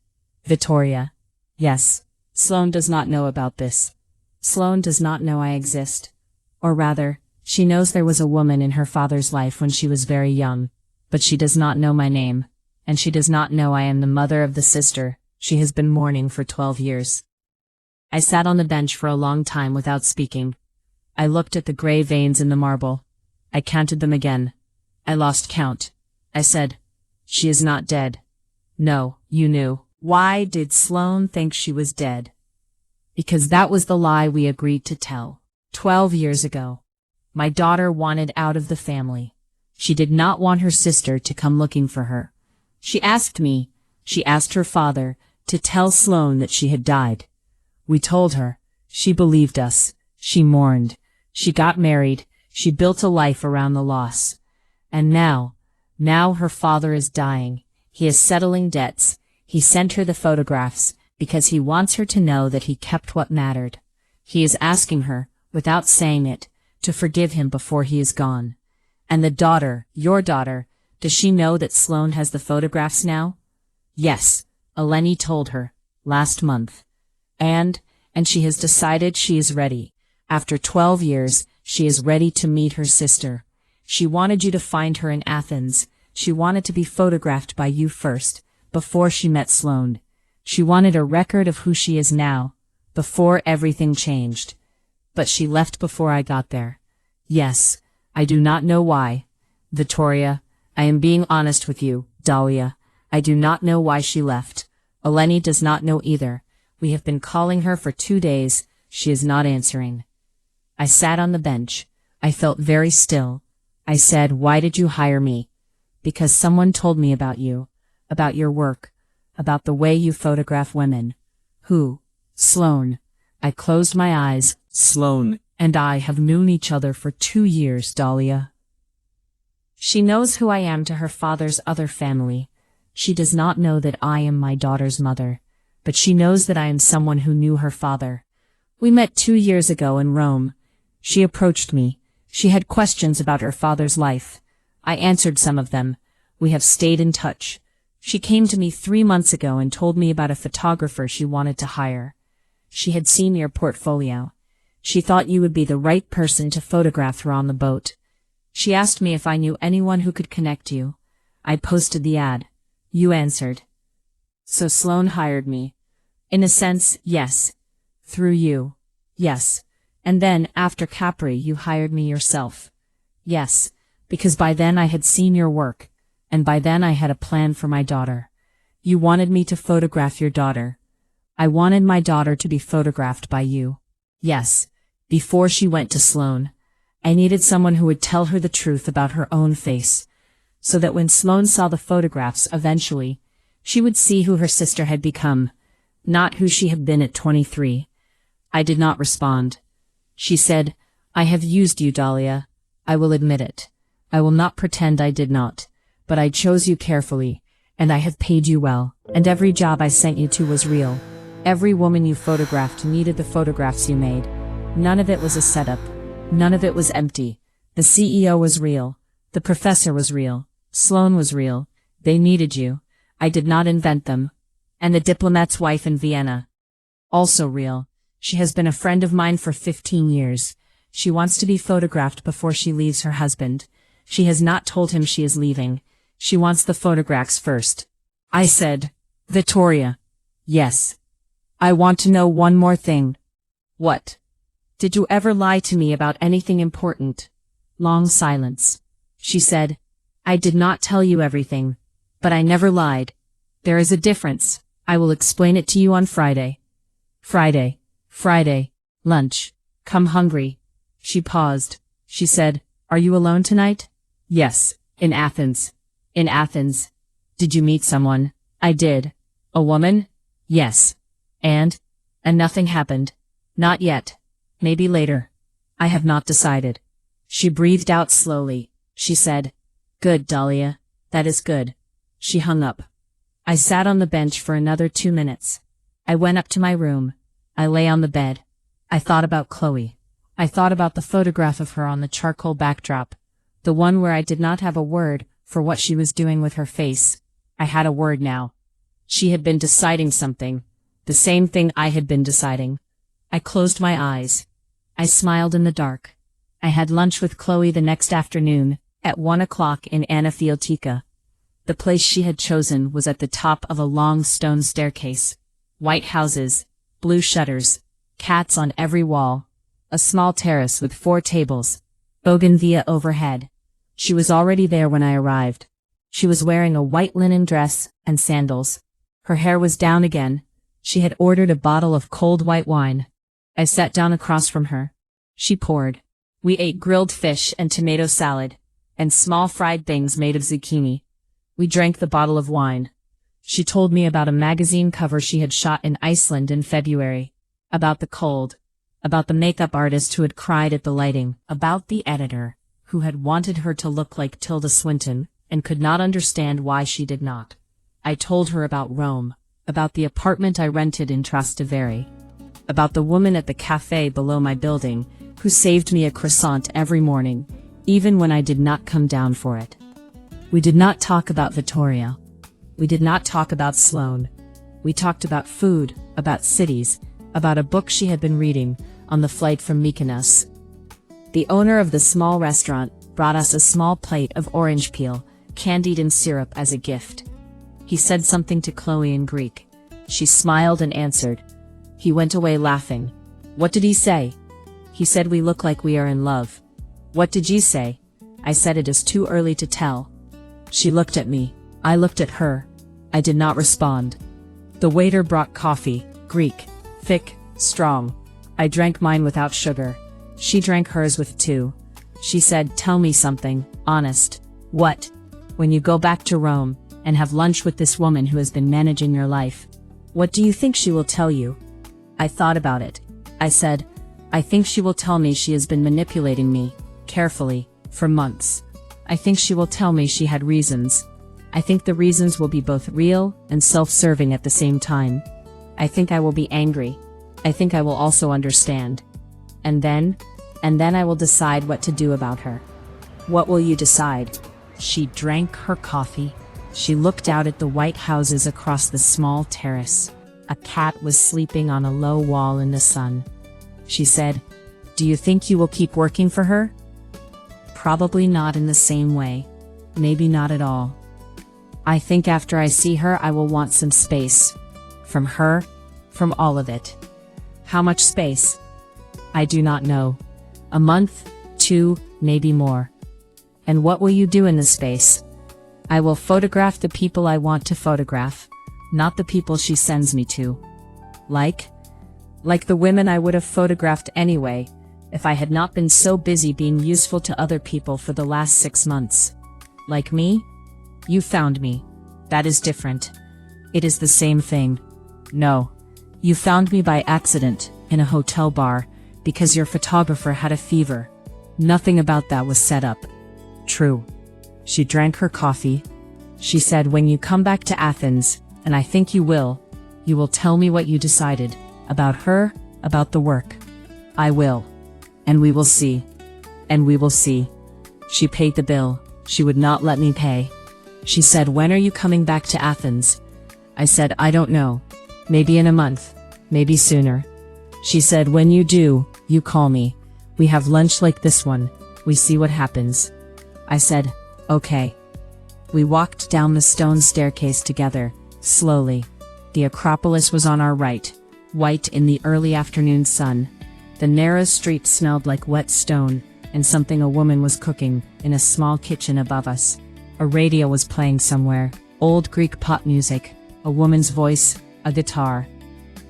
[SPEAKER 1] Victoria. Yes. Sloane does not know about this. Sloane does not know I exist. Or rather, she knows there was a woman in her father's life when she was very young, but she does not know my name, and she does not know I am the mother of the sister she has been mourning for 12 years. I sat on the bench for a long time without speaking. I looked at the gray veins in the marble. I counted them again. I lost count. I said, She is not dead. No, you knew. Why did Sloane think she was dead? Because that was the lie we agreed to tell. 12 years ago. My daughter wanted out of the family. She did not want her sister to come looking for her. She asked her father, to tell Sloane that she had died. We told her. She believed us. She mourned. She got married. She built a life around the loss. And now her father is dying. He is settling debts. He sent her the photographs because he wants her to know that he kept what mattered. He is asking her, without saying it, to forgive him before he is gone. And the daughter, your daughter, does she know that Sloane has the photographs now? Yes, Eleni told her, last month. And she has decided she is ready. After 12 years, she is ready to meet her sister. She wanted you to find her in Athens. She wanted to be photographed by you first, before she met Sloane. She wanted a record of who she is now, before everything changed. But she left before I got there. Yes, I do not know why. Victoria, I am being honest with you, Dahlia. I do not know why she left. Eleni does not know either. We have been calling her for 2 days. She is not answering. I sat on the bench. I felt very still. I said, Why did you hire me? Because someone told me about you, about your work, about the way you photograph women. Who? Sloane. I closed my eyes. Sloane and I have known each other for 2 years, Dahlia. She knows who I am to her father's other family. She does not know that I am my daughter's mother, but she knows that I am someone who knew her father. We met 2 years ago in Rome. She approached me. She had questions about her father's life. I answered some of them. We have stayed in touch. She came to me 3 months ago and told me about a photographer she wanted to hire. She had seen your portfolio. She thought you would be the right person to photograph her on the boat. She asked me if I knew anyone who could connect you. I posted the ad. You answered. So Sloane hired me. In a sense, yes. Through you. Yes. And then, after Capri, you hired me yourself. Yes, because by then I had seen your work, and by then I had a plan for my daughter. You wanted me to photograph your daughter. I wanted my daughter to be photographed by you. Yes, before she went to Sloane. I needed someone who would tell her the truth about her own face, so that when Sloane saw the photographs eventually, she would see who her sister had become, not who she had been at 23. I did not respond. She said, I have used you, Dahlia. I will admit it. I will not pretend I did not, but I chose you carefully, and I have paid you well, and every job I sent you to was real. Every woman you photographed needed the photographs you made. None of it was a setup. None of it was empty. The CEO was real. The professor was real. Sloane was real. They needed you. I did not invent them. And the diplomat's wife in Vienna. Also real. She has been a friend of mine for 15 years. She wants to be photographed before she leaves her husband. She has not told him she is leaving. She wants the photographs first. I said, Victoria. Yes. I want to know one more thing. What? Did you ever lie to me about anything important? Long silence. She said, I did not tell you everything, but I never lied. There is a difference. I will explain it to you on Friday. Friday. Lunch. Come hungry. She paused. She said, "Are you alone tonight?" "Yes, in Athens." "In Athens. Did you meet someone?" "I did." "A woman?" "Yes." And nothing happened. "Not yet. Maybe later. I have not decided." She breathed out slowly. She said, "Good, Dahlia. That is good." She hung up. I sat on the bench for another 2 minutes. I went up to my room. I lay on the bed. I thought about Chloe. I thought about the photograph of her on the charcoal backdrop, the one where I did not have a word for what she was doing with her face. I had a word now. She had been deciding something, the same thing I had been deciding. I closed my eyes. I smiled in the dark. I had lunch with Chloe the next afternoon, at 1 o'clock in Anafiotika. The place she had chosen was at the top of a long stone staircase. White houses, blue shutters, cats on every wall, a small terrace with 4 tables, bougainvillea overhead. She was already there when I arrived. She was wearing a white linen dress and sandals. Her hair was down again. She had ordered a bottle of cold white wine. I sat down across from her. She poured. We ate grilled fish and tomato salad, and small fried things made of zucchini. We drank the bottle of wine. She told me about a magazine cover she had shot in Iceland in February, about the cold, about the makeup artist who had cried at the lighting, about the editor, who had wanted her to look like Tilda Swinton, and could not understand why she did not. I told her about Rome, about the apartment I rented in Trastevere, about the woman at the cafe below my building, who saved me a croissant every morning, even when I did not come down for it. We did not talk about Vittoria. We did not talk about Sloane. We talked about food, about cities, about a book she had been reading on the flight from Mykonos. The owner of the small restaurant brought us a small plate of orange peel, candied in syrup as a gift. He said something to Chloe in Greek. She smiled and answered. He went away laughing. What did he say? He said we look like we are in love. What did you say? I said it is too early to tell. She looked at me. I looked at her. I did not respond. The waiter brought coffee, Greek, thick, strong. I drank mine without sugar. She drank hers with 2. She said, "Tell me something, honest." "What?" "When you go back to Rome, and have lunch with this woman who has been managing your life, what do you think she will tell you?" I thought about it. I said, "I think she will tell me she has been manipulating me, carefully, for months. I think she will tell me she had reasons. I think the reasons will be both real and self-serving at the same time. I think I will be angry. I think I will also understand. And then I will decide what to do about her." "What will you decide?" She drank her coffee. She looked out at the white houses across the small terrace. A cat was sleeping on a low wall in the sun. She said, "Do you think you will keep working for her?" "Probably not in the same way. Maybe not at all. I think after I see her I will want some space. From her, from all of it." "How much space?" "I do not know. A month, 2, maybe more." "And what will you do in the space?" "I will photograph the people I want to photograph, not the people she sends me to." Like the women I would have photographed anyway, if I had not been so busy being useful to other people for the last 6 months. Like me? You found me. That is different. It is the same thing. No. You found me by accident, in a hotel bar, because your photographer had a fever. Nothing about that was set up. True. She drank her coffee. She said, "When you come back to Athens, and I think you will tell me what you decided, about her, about the work." "I will. And we will see. And we will see." She paid the bill. She would not let me pay. She said, "When are you coming back to Athens?" I said, "I don't know. Maybe in a month. Maybe sooner." She said, "When you do, you call me. We have lunch like this one. We see what happens." I said, "Okay." We walked down the stone staircase together, slowly. The Acropolis was on our right, white in the early afternoon sun. The narrow street smelled like wet stone, and something a woman was cooking in a small kitchen above us. A radio was playing somewhere, old Greek pop music, a woman's voice, a guitar.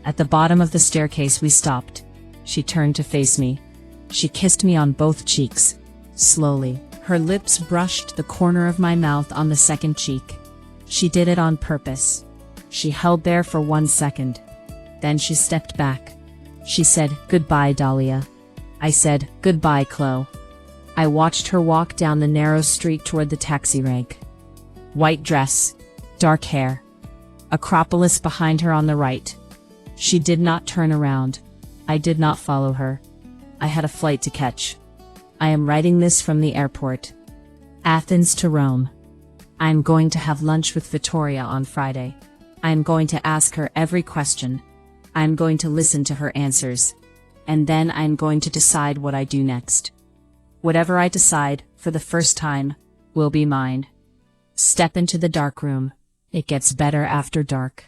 [SPEAKER 1] At the bottom of the staircase we stopped. She turned to face me. She kissed me on both cheeks. Slowly, her lips brushed the corner of my mouth on the second cheek. She did it on purpose. She held there for 1 second. Then she stepped back. She said, "Goodbye, Dahlia." I said, "Goodbye, Chloe." I watched her walk down the narrow street toward the taxi rank. White dress, dark hair. Acropolis behind her on the right. She did not turn around. I did not follow her. I had a flight to catch. I am writing this from the airport. Athens to Rome. I am going to have lunch with Vittoria on Friday. I am going to ask her every question. I am going to listen to her answers. And then I am going to decide what I do next. Whatever I decide, for the first time, will be mine. Step into the dark room. It gets better after dark.